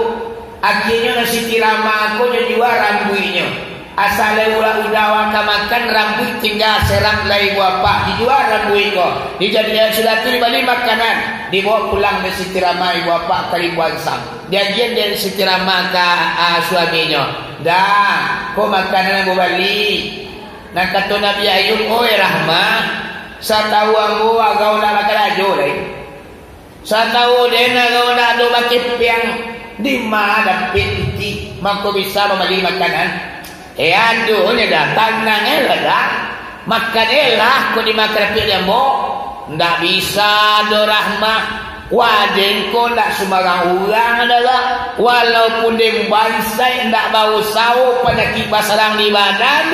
akhirnya nasi tirama aku jual rambuinya asal ulah udawa kamakan rambut tinggal serang lai bapa dijual rambut ko dijadikan sudah tu dibalik makanan dibawa pulang dari Siti Rama ibu bapa kali buansang janjian dari Siti Rama ke suaminya dah ko makanan yang balik nak kata Nabi Ayub oi Rahmah satahu ambu agau nak makan ajo lai satahu dena agau nak do makin piang di mana dapat piti maka bisa membeli makanan aduh ni dah tanang elah dah makan elah kau dimakan piang mo ndak bisa do Rahmah wajen kau ndak sembarang orang adalah walaupun dia bansai ndak bau sawo pada kipas sarang di badan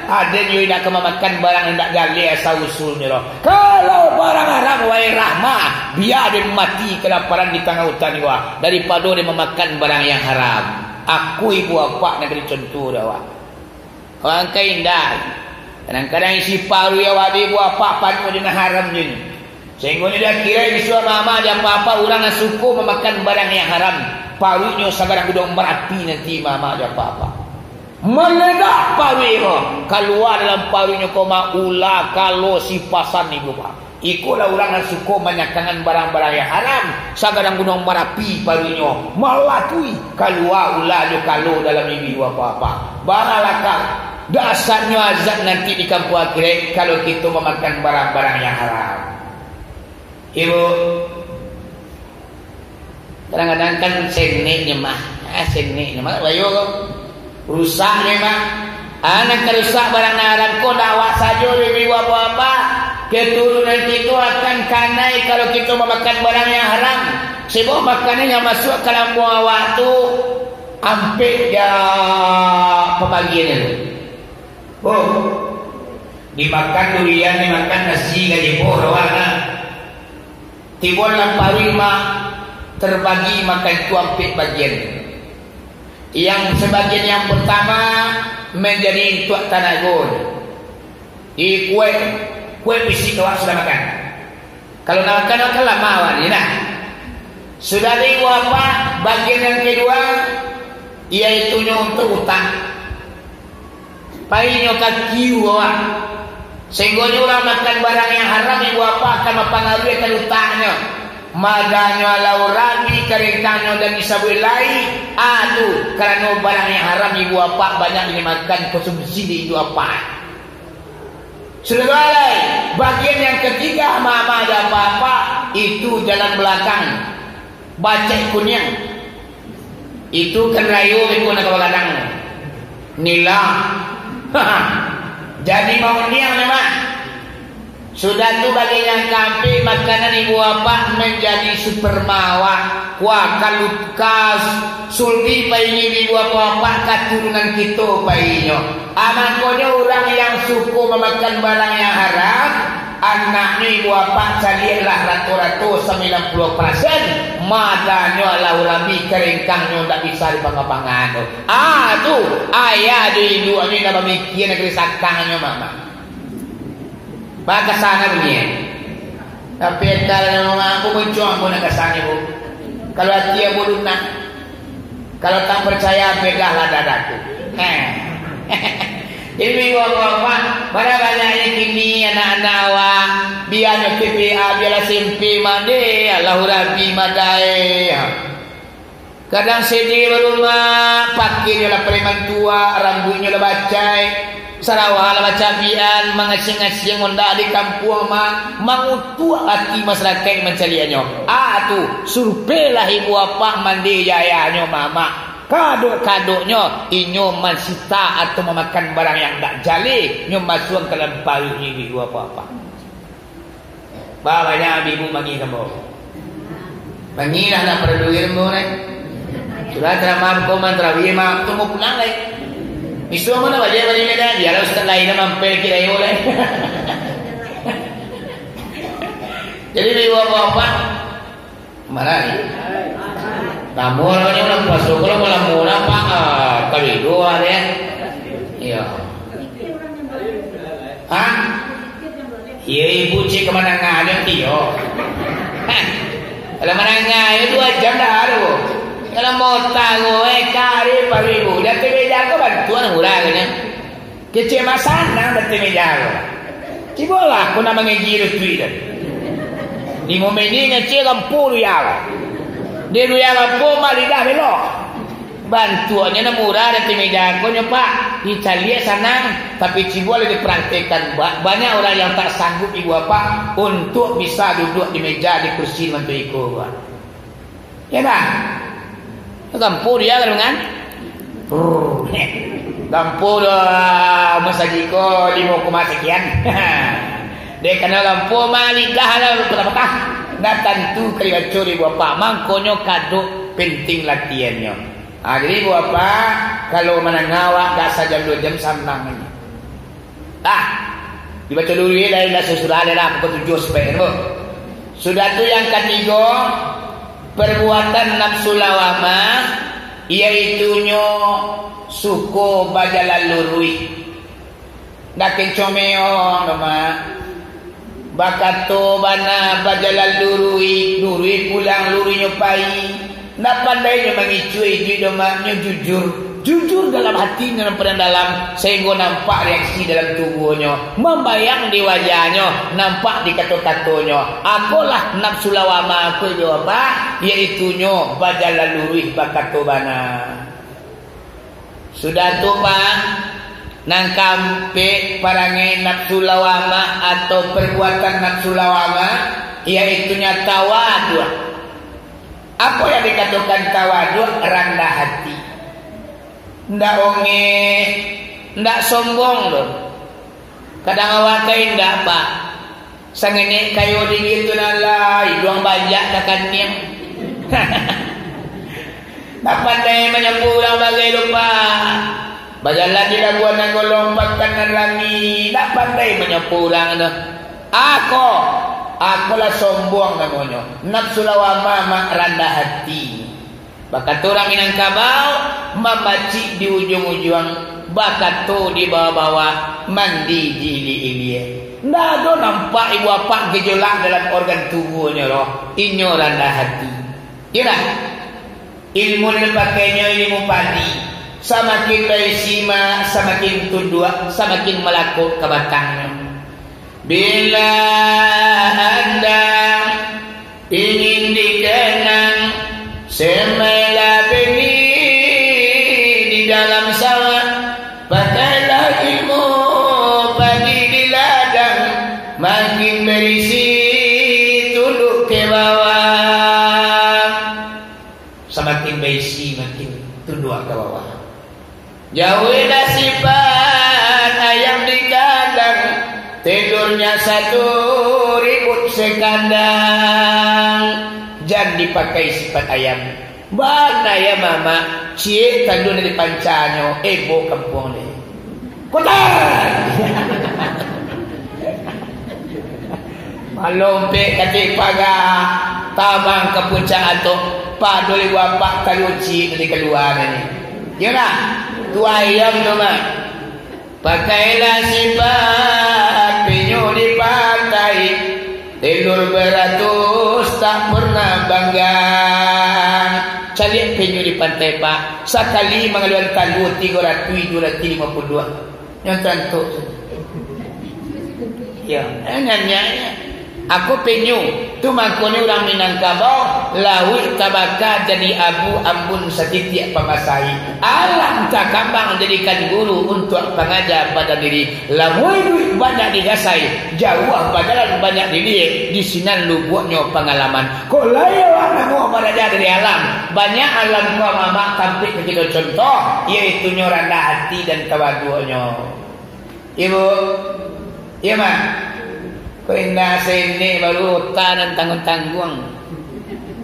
ada juga nak makan barang yang ndak gali asal usulnya loh kalau barang haram wae Rahmah biar dia mati kelaparan di tengah hutan gua daripada dia memakan barang yang haram. Aku ibu bapa nak beri contoh dah wak. Orang kain dah. Kadang-kadang isi paru ya wak ibu bapa panu dengan haram je ni. Sehingga dia kira isu mama dia apa-apa orang yang suku memakan barang yang haram. Parunya sabarang gudang berapi nanti mama dia apa-apa. Meledak paru itu. Keluar dalam parunya koma ulah kalau si pasan ibu bapa. Ikulah orang yang suka menyakangan barang-barang yang haram. Sagarang gunung berapi parunya. Malatui. Keluar ulah dia kalau dalam ibu apa-apa. Baralakal. Dasarnya azab nanti di kampung akhirat kalau kita memakan barang-barang yang haram. Ibu. Kadang-kadang kan seneknya mah. Seneknya mah. Bayu kau. Rusaknya mah. Anak kerusak barang haram kau dakwah saja ibu apa-apa. Keturunan itu akan kanai kalau kita memakan barang yang haram. Sebab makanan yang masuk ke dalam waktu hampir ya pembagian itu. Oh, dimakan durian, dimakan nasi gaji warna. Tiba dalam parima terbagi makan itu hampir bagian. Yang sebagian yang pertama menjadi tuak tanah gon. Di kue bisi kau sudah makan. Kalau nak makan lama awal ni lah. Sudah di apa? Bagian yang kedua, iaitu untuk utang. Painya kaki awak. Sehingga orang makan barang yang haram ibu apa akan mempengaruhi akan utangnya. Madanya laurabi keringkanya dan disabui lain. Aduh, kerana barang yang haram ibu apa banyak dimakan konsumsi di ibu apa. Sudah balai. Bagian yang ketiga mama ada apa-apa itu jalan belakang baca kunyang itu kan rayu itu nak kadang nila jadi mau niang memang sudah tu bagian yang kampi makanan ibu apa menjadi super mawar wah kalukas sulbi paini ibu apa keturunan kita painyo amakonya orang yang suku memakan barang yang haram anaknya ibu apa calilah ratu-ratu 90% madanya laurabi keringkangnya tak bisa dipanggang-panggang tu ayah di ibu ini nak memikir negeri sakangnya mama baka sana bunyi tapi kalau aku mencoba nak kesana bu kalau hati ibu lunak kalau tak percaya pegahlah dadaku jadi minggu apa pada banyaknya kini anak-anak awak biarnya PPA biarlah simpi mandi Allah rabi madai kadang sedih berumah pakainya lah preman tua rambutnya lah bacai Sarawak lah baca bian mengasing-asing honda di kampung mah mengutua hati masyarakat mencariannya tu surpelah ibu apa mandi jayanya mama kado-kadonya inyo mansita atau memakan barang yang tak jali nyo masuk ke dalam paru ibu apa-apa bawanya ibu bagi kamu bangilah nak perlu ilmu ni sudah teramam kau mantrawi mak tu mau pulang lagi isu mana wajah ni dah dia harus terlain mampir kira yo leh jadi ibu apa mana ni namun orang yang masuk kalau malam murah pak kali dua deh iya iya ibu cik kemana ngajak tio kalau mana ngajak 2 jam dah ada Kalau mau tahu kari paribu, dia meja ko bantuan murah kan. Kecil masana berarti meja ko. Cibola ko na mangigiro Twitter. Di mo menina cilam pulu ya. Dia lu yang po malida belo. Bantuannya na murah dari meja ko nyo Pak. Italia senang, tapi Cibola dipraktekkan. Banyak orang yang tak sanggup ibu bapak untuk bisa duduk di meja di kursi mantu iko. Ya dah. Gampur dia kan? Gampur masajiko 5, sekian. Dia kena gampur malikah lah petah-petah. Nah tentu kalian curi bapak mangkonyo kado penting latihannya. Jadi bapak kalau menangawak gak saja 2 jam sambang ini. Dibaca dulu ya dari sudah ada pukul 7 supaya sudah tu yang ketiga. Perbuatan nafsu lawamah iaitunya suko bajalan lurui dakin comeo nama bakato bana bajalan lurui pulang lurui nyopai ndak pandai mengicui di domanya jujur dalam hatinya dan dalam sehingga nampak reaksi dalam tubuhnya membayang di wajahnya nampak di kata-katanya akulah nafsu lawama aku itu apa iaitunya bajalan lurih bakatobana sudah tu Pak nang kampe parangai nafsu lawama atau perbuatan nafsu lawama iaitunya tawadu. Apa yang dikatakan tawadu? Rendah hati. Ndak onge, ndak sombong loh. Kadang awakai ndak Pak. Sangene kayu di gitu nala, iduang banyak dakan niang. Tak pandai menyempurang bagai lupa. Bajalan di labuan yang lompatkan nalami, tak pandai menyempurang no. Akulah sombong namanya. Nafsu lawamah rendah hati. Bakat orang Minangkabau membaci di ujung-ujung, bakat tu di bawah-bawah mandi jili ilie. Nggak ada nampak ibu bapak gejolak dalam organ tubuhnya loh. Inyo rendah hati. Kira ilmu dipakainya ilmu padi. Semakin berisima, semakin tunduk, semakin melakukan kebatangnya. Bila Anda ingin dikenang semela benih di dalam sawah, pakailah ilmu padi di ladang, makin berisi tunduk ke bawah. Semakin berisi makin tunduk ke bawah. Jauhilah sifat ayam di kandang, tidurnya 1.000 sekandang. Jangan dipakai sifat ayam. Bana ya mama, cie tandu dari pancanyo, ebo kampung ni. Kota. Malompe kati paga, tabang ke puncak atau paduli wapak kaluci dari keluar ni. Kira tu ayam tu mah. Pakailah sifat penyu di pantai, telur beratus tak pernah banggang. Cari penyu di pantai Pak, sekali mengeluarkan 352. Yang tentu. Ya, nanya. Aku penyu, tu makoni orang Minangkabau, lawi tabaka jadi abu ambun setitik pemasai. Alam tak kambang jadikan guru untuk pengajar pada diri. Lawi duit banyak digasai, jauh padahal banyak diri. Di sinan lubuhnya pengalaman. Kau layak kamu belajar dari alam. Banyak alam kau mama tampil begitu contoh, yaitu rendah hati dan tawadunya. Ibu, iya mak. Kau indah sini baru tanan tanggung-tanggung.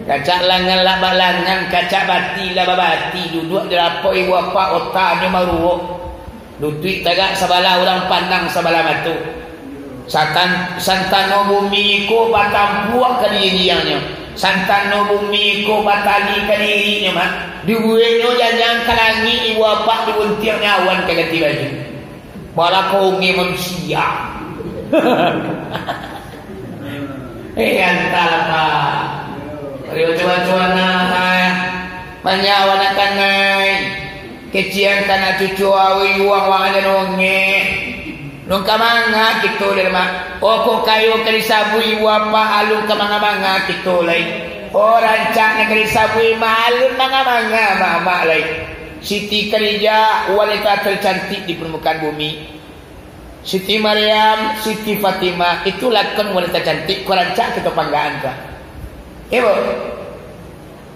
Kacak langan labak langan, kacak bati labak bati. Duduk di lapok ibu apa otaknya maruo. Lutui tagak sabalah orang pandang sabalah batu. Santano bumi ko batang buak kadirinya. Santano bumi ko batali kadirinya mak. Dibuenyo jangan kalangi ibu apa dibuntirnya awan kaganti baju. Para kau ngi manusia. Antar apa? Rio cuan-cuan banyak wana kanai kecian kana cucu awi uang wangnya nonge nung kamanga gitu dari mak oko kayu kali sabui wapa alun kamanga gitu lai orang cak negeri sabui malun manga mama lai Siti Khadijah wanita tercantik di permukaan bumi Siti Maryam Siti Fatimah itulah kan wanita cantik kurang cak kita panggaan ka ibu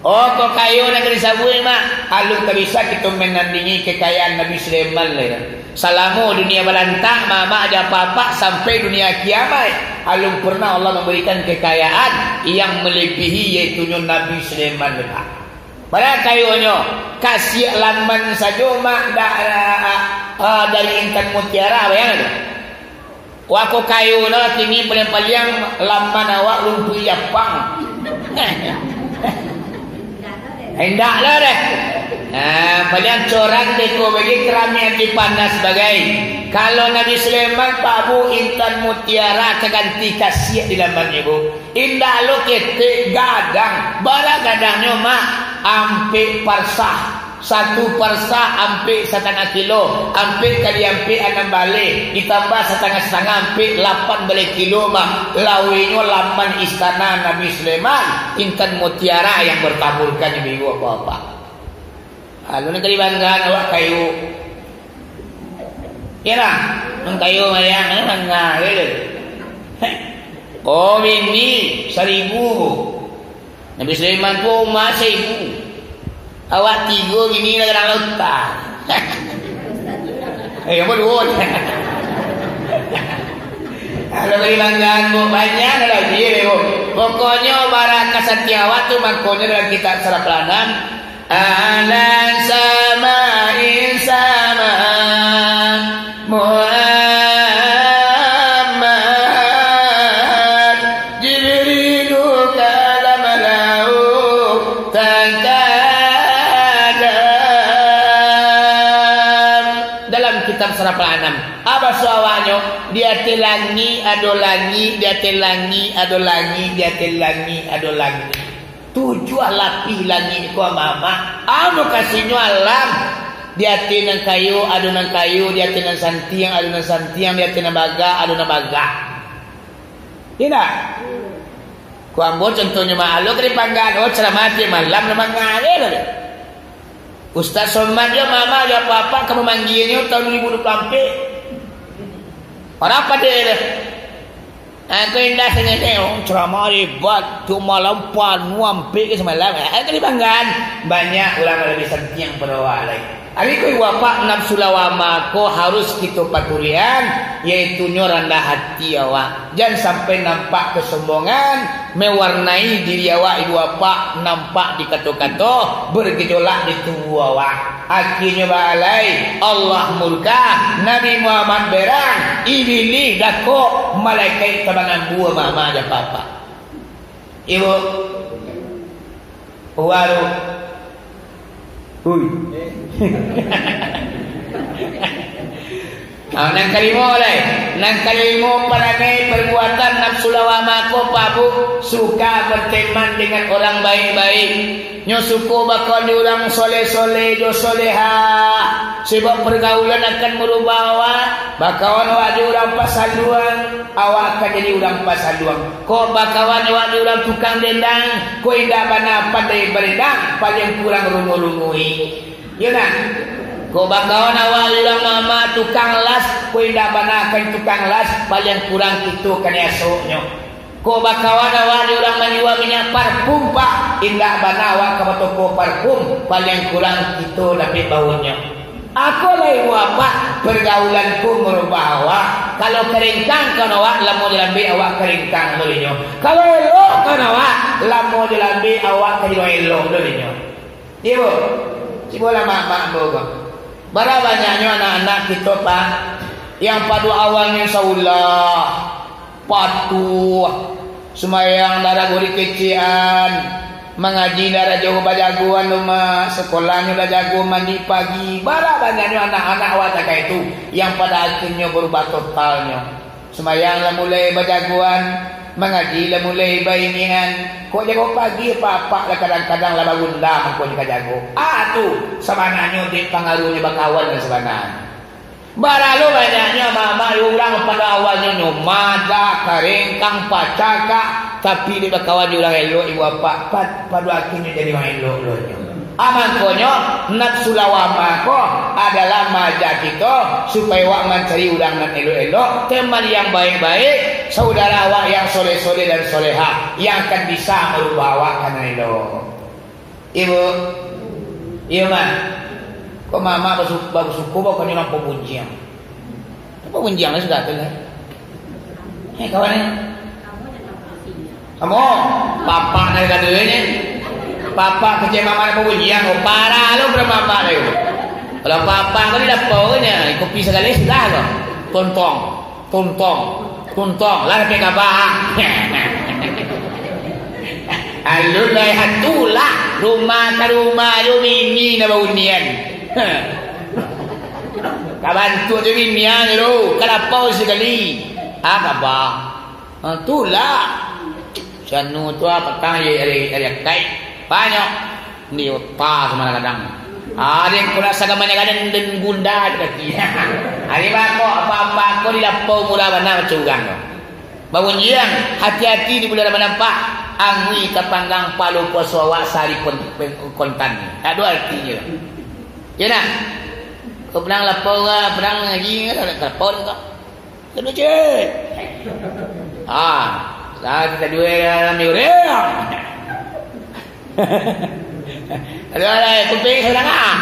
oko kayu negeri sabui mak alun tak bisa kita menandingi kekayaan Nabi Sulaiman lai Salamu dunia balantang mama ada papa sampai dunia kiamat alung pernah Allah memberikan kekayaan yang melebihi yaitu Nabi Sulaiman pada kayunya kasih laman saja mak dari intan mutiara bayang ada wako kayu na kini paling laman awak lumpuh yapang hendak lah deh paling corang deko bagi keramian dipanas sebagai kalau Nabi Sulaiman Pak Bu intan mutiara keganti kasih di dalam ibu indah lo kete gadang bala gadangnya mak ampe parsah satu parsah ampe 1,5 kilo ampe kali ampe 6 balik ditambah 1,5 ampe 8 balik kilo mak lawinya laman istana Nabi Sulaiman intan mutiara yang bertaburkan ibu apa-apa lalu negeri banggaan awak kayu ya lah nang kayu mayang nangah gitu oh ini 1,000 Nabi Sulaiman pun masih 1,000 awak 3 bini negara lautan apa dua kalau negeri banggaan bu banyak lagi pokoknya barang kesatiawan tu makanya dalam kitab Saraf Lanam Alan sama'in sama Muhammad Jibrilu kalam lahu tangkadam dalam kitab Saraf Lanam apa suawanyo dia telangi adolangi dia telangi adolangi dia telangi adolangi 7 lapi langit ko mama anu kasihnya alam dia tinang kayu adonan kayu dia tinang santiang adonan santiang dia tinang baga adonan baga tidak ku ambo contohnya malu kri panggan oh ceramah malam na mangale Ustaz Somad dia mama dia papa kamu manggilnya tahun 2024 orang apa dia aku indah sengaja ceramah hebat cuma lampan nuampe ke semalam aku dibanggaan banyak ulama lebih sentiang berdoa lain hari ku wapa nafsu lawama ko harus kita paturian yaitu rendah hati awak jangan sampai nampak kesombongan mewarnai diri awak ibu apa nampak di kato-kato bergejolak di tubuh awak akhirnya balai Allah murka Nabi Muhammad berang ilili dako malaikat tabangan buah mama aja papa ibu waru nang kalimo lai nang kalimo parangai perbuatan nafsu lawama ko pabu suka berteman dengan orang baik-baik nyo suku bakal diulang soleh-soleh do soleha sebab pergaulan akan merubah awak bakawan awak diulang pasaluan awak akan jadi ulang pasaluan ko bakawan awak diulang tukang dendang ko indah bana pandai berendang paling kurang rungu-rungui ya nak ko bakawan awak diulang mama tukang las ko indah bana akan tukang las paling kurang itu kan esoknya ko bakawan awak diulang maniwa minyak parfum pak indah bana awak ke toko parfum paling kurang itu lebih baunya aku lai wapa pergaulanku merubah awak kalau keringkang kan awak lamu dilambi awak keringkang dulunya kalau elok kan awak lamu dilambi awak kaya elok dulunya ibu ibu lama mak bogo berapa banyaknya anak-anak kita pak yang pada awalnya saulah patuh semayang darah gori kecian mengaji darah jauh bajagoan rumah sekolahnya dah jago mandi pagi bara banyaknya anak-anak wataka itu yang pada akhirnya berubah totalnya semayang lah mulai bajagoan mengaji lah mulai baingan. Kok jago pagi apa lah kadang-kadang lah bangun dah kau juga jago. Tu sebenarnya di pengaruhnya bakawan dan sebenarnya. Baralu banyaknya mama orang pada awalnya nyomada, karengkang, pacaka, tapi di bakawan orang elok ibu apa pada akhirnya jadi orang elok loh. Aman konyo nafsu lawama ko adalah majak kita supaya wak mencari orang nan elok-elok, teman yang baik-baik, saudara wak yang soleh-soleh dan soleha yang akan bisa merubah wak karena elok. Ibu, iya man, kok mama bagus suku bawa kanyo nang pembunjian. Pembunjian lah sudah tu lah. Kawannya, kamu papa nak kadunya. Papa kerja mama nak pengujian, kau parah lu berapa lu? Kalau papa kau ni dapurnya, kopi sekali sudah kau. Tuntong, lah ke kabah. Alulai hatulah, rumah ke rumah lu mini nak bangunan. Kawan tu je minian lu, kalau sekali. Kabah. Itulah. Sanu tu apa tang ye kai. Banyak ni otak mana kadang. Ada yang kurang sagamanya kadang dan gunda kaki. Hari bako apa-apa kau di dapur mula mana curang. Bangun jiang hati-hati di bulan nampak angui kepanggang palu poso wasari kontan. Tak ada artinya. Ya nak. Kau pernah lapor pernah ngaji ada lapor tak? Kena cek. Saya kita dua dalam diurang. Ada kuping serangan.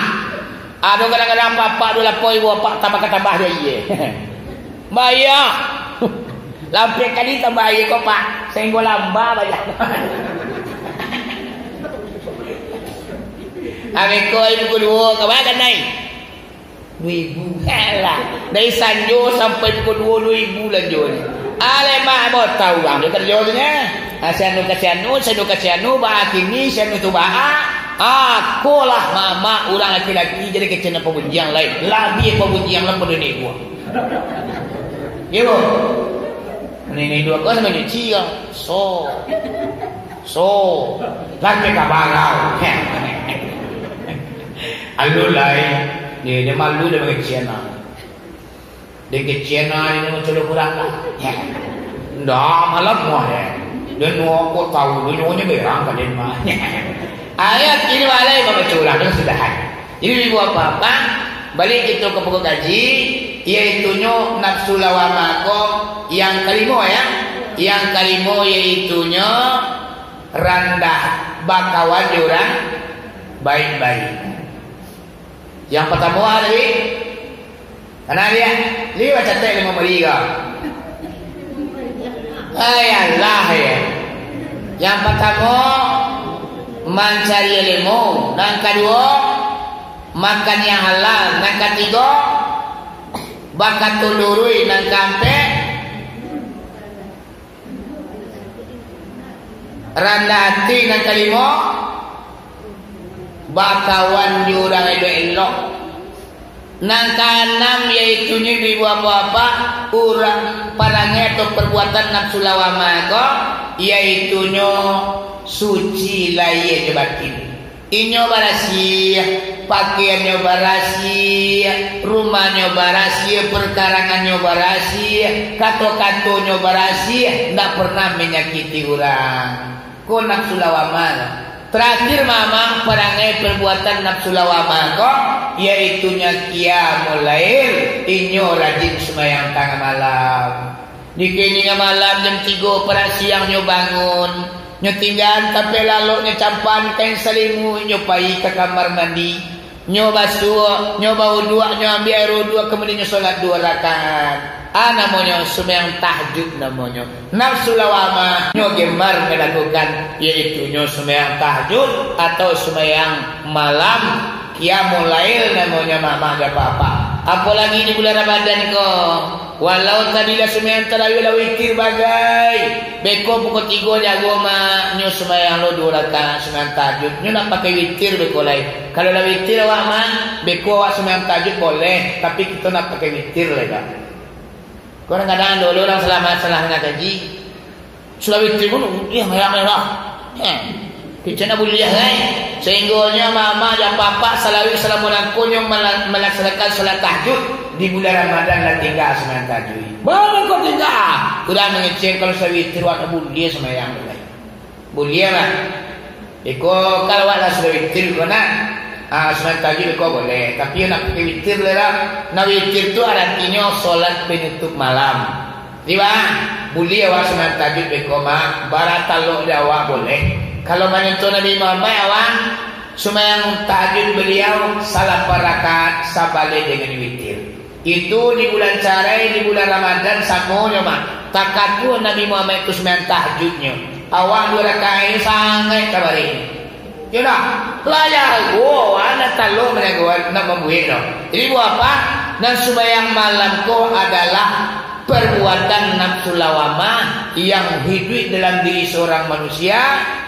Ada kadang-kadang bapak dulu lapor ibu bapak tambah dia ye. Bayar. Lampai kali tambah ye kau pak. Senggol lamba bayar. Aku ibu kedua kawan kan naik. 2,000 lah. Dari Sanjo sampai pukul 2,000 lanjut. Alemah mau tahu bang dia kerja tu nya. Sanu kasianu bah kini sanu tu bah. Aku lah mama orang laki-laki jadi kecina pembunjian lain. Lagi pembunjian lah pada ni gua. Ya bu. Ni dua kau sama nyuci ya. So. Lagi kabarau. Alulai. Dia malu dia pakai Cina. Dia ke Cina ini macam kurang lah. Dah malam muah ya. Dia nuah kau tahu dia nuahnya berang kat dia mah. Ayat ini walai bapak curang itu sudah. Jadi ibu apa-apa balik itu ke pokok gaji, iaitunya nafsu lawama ko yang kelima ya. Yang kelima iaitunya rendah bakawan orang baik-baik. Yang pertama lagi, karena dia baca teks lima meriga. Allah ya. Yang pertama mencari ilmu, yang kedua makan yang halal, yang ketiga bakat tulurui, yang keempat rendah hati, yang kelima bakawan jurang elok. Nang keenam yaitu ibu apa-apa urang parangnya atau perbuatan nafsu lawama ko yaitunya suci laye batin. Inyo barasi, pakaiannya barasi, rumahnya barasi, perkarangannya barasi, kato-katonya barasi, ndak pernah menyakiti orang. Ko nafsu lawama. Terakhir mama perangai perbuatan nafsu lawama kok yaitunya qiyamul lail, inyo rajin sembahyang tengah malam. Dikini malam jam 3 pada siang nyo bangun, nyo tinggal tapi lalu nyo campan kain selimu, nyo pai ke kamar mandi, nyo basuh, nyo bau dua, nyo ambil air wudu, kemudian nyo solat 2 rakaat. Namanya sembahyang tahajud namanya. Nafsu lawama nyo gemar melakukan yaitu nyo sembahyang tahajud atau sembahyang malam qiyamul lail namanya mama ada apa-apa. Apalagi di bulan Ramadan ko. Walau tadilah sembahyang tarawih la witir bagai. Beko pukul 3 jago ma nyo sembahyang lo 2 rakaat sembahyang tahajud. Nyo nak pakai witir beko lain. Kalau la witir awak man beko awak sembahyang tahajud boleh, tapi kita nak pakai witir lah. Kadang-kadang dulu orang selamat salah ngaji, Sulawesi pun dia merah-merah. Kita nak boleh lihat sehingganya mama dan papa selalu assalamualaikum yang melaksanakan solat tahajud di bulan Ramadan dan tinggal sembahyang tahajud. Mana kau tinggal? Sudah mengecek kalau Sulawesi waktu boleh sembahyang boleh lah. Iko kalau ada Sulawesi kena sembahyang tahajud kau boleh. Tapi nak pakai witir lah. Nak witir tu artinya solat penutup malam. Tiba boleh awak sembahyang tahajud bekoma baratalo awak boleh. Kalau menyentuh Nabi Muhammad awak sembahyang tahajud beliau salah rakaat sabale dengan witir. Itu di bulan Carai, di bulan Ramadan samonya mah. Takatu Nabi Muhammad itu sembahyang tahajudnya. Awak 2 rakaat sangat kabari. Ya dah. Layar anak talo menegur nak membuat dah. Jadi buat apa? Dan sembahyang malam ko adalah perbuatan nafsu lawamah yang hidup dalam diri seorang manusia,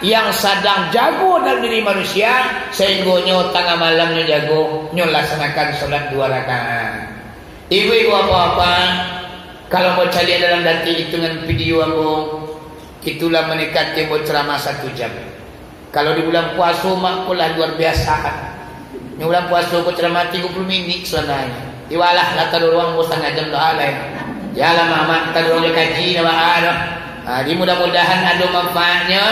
yang sedang jago dalam diri manusia sehingga tengah malamnya jago laksanakan solat 2 rakaat. Ibu-ibu apa-apa kalau mau cari dalam dati hitungan video aku itulah mendekati buat ceramah 1 jam. Kalau di bulan puasa makulah luar biasa. Di bulan puasa aku ceramah 30 minit sebenarnya. Iwalah latar ruang bos 1/2 jam doa lain. Ya lah mama kita dulu kaji nama ada. Jadi mudah-mudahan ada manfaatnya.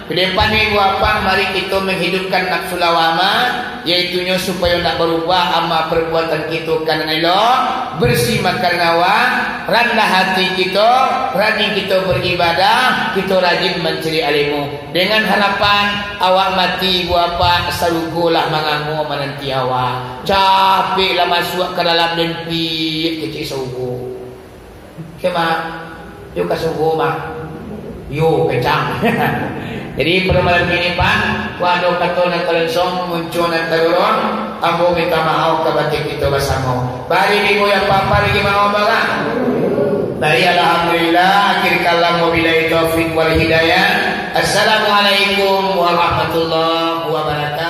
Ke depan minggu apa mari kita menghidupkan nafsu lawama, yaitunya supaya nak berubah amal perbuatan kita karena elok, bersih makan awak, rendah hati kita, rajin kita beribadah, kita rajin mencari ilmu. Dengan harapan awak mati buat apa sarugolah mangangu menanti awak. Capeklah masuk ke dalam dempi kecil sarugo. Kema, yuk kasih goma, yuk kencang. Jadi pada malam ini Pak, waduh kata nak kalian muncul nak turun, aku minta maaf kepada kita bersama. Bari minggu yang papa lagi mau barang. Dari alhamdulillah akhir kalam wabillahi taufiq wal hidayah. Assalamualaikum warahmatullahi wabarakatuh.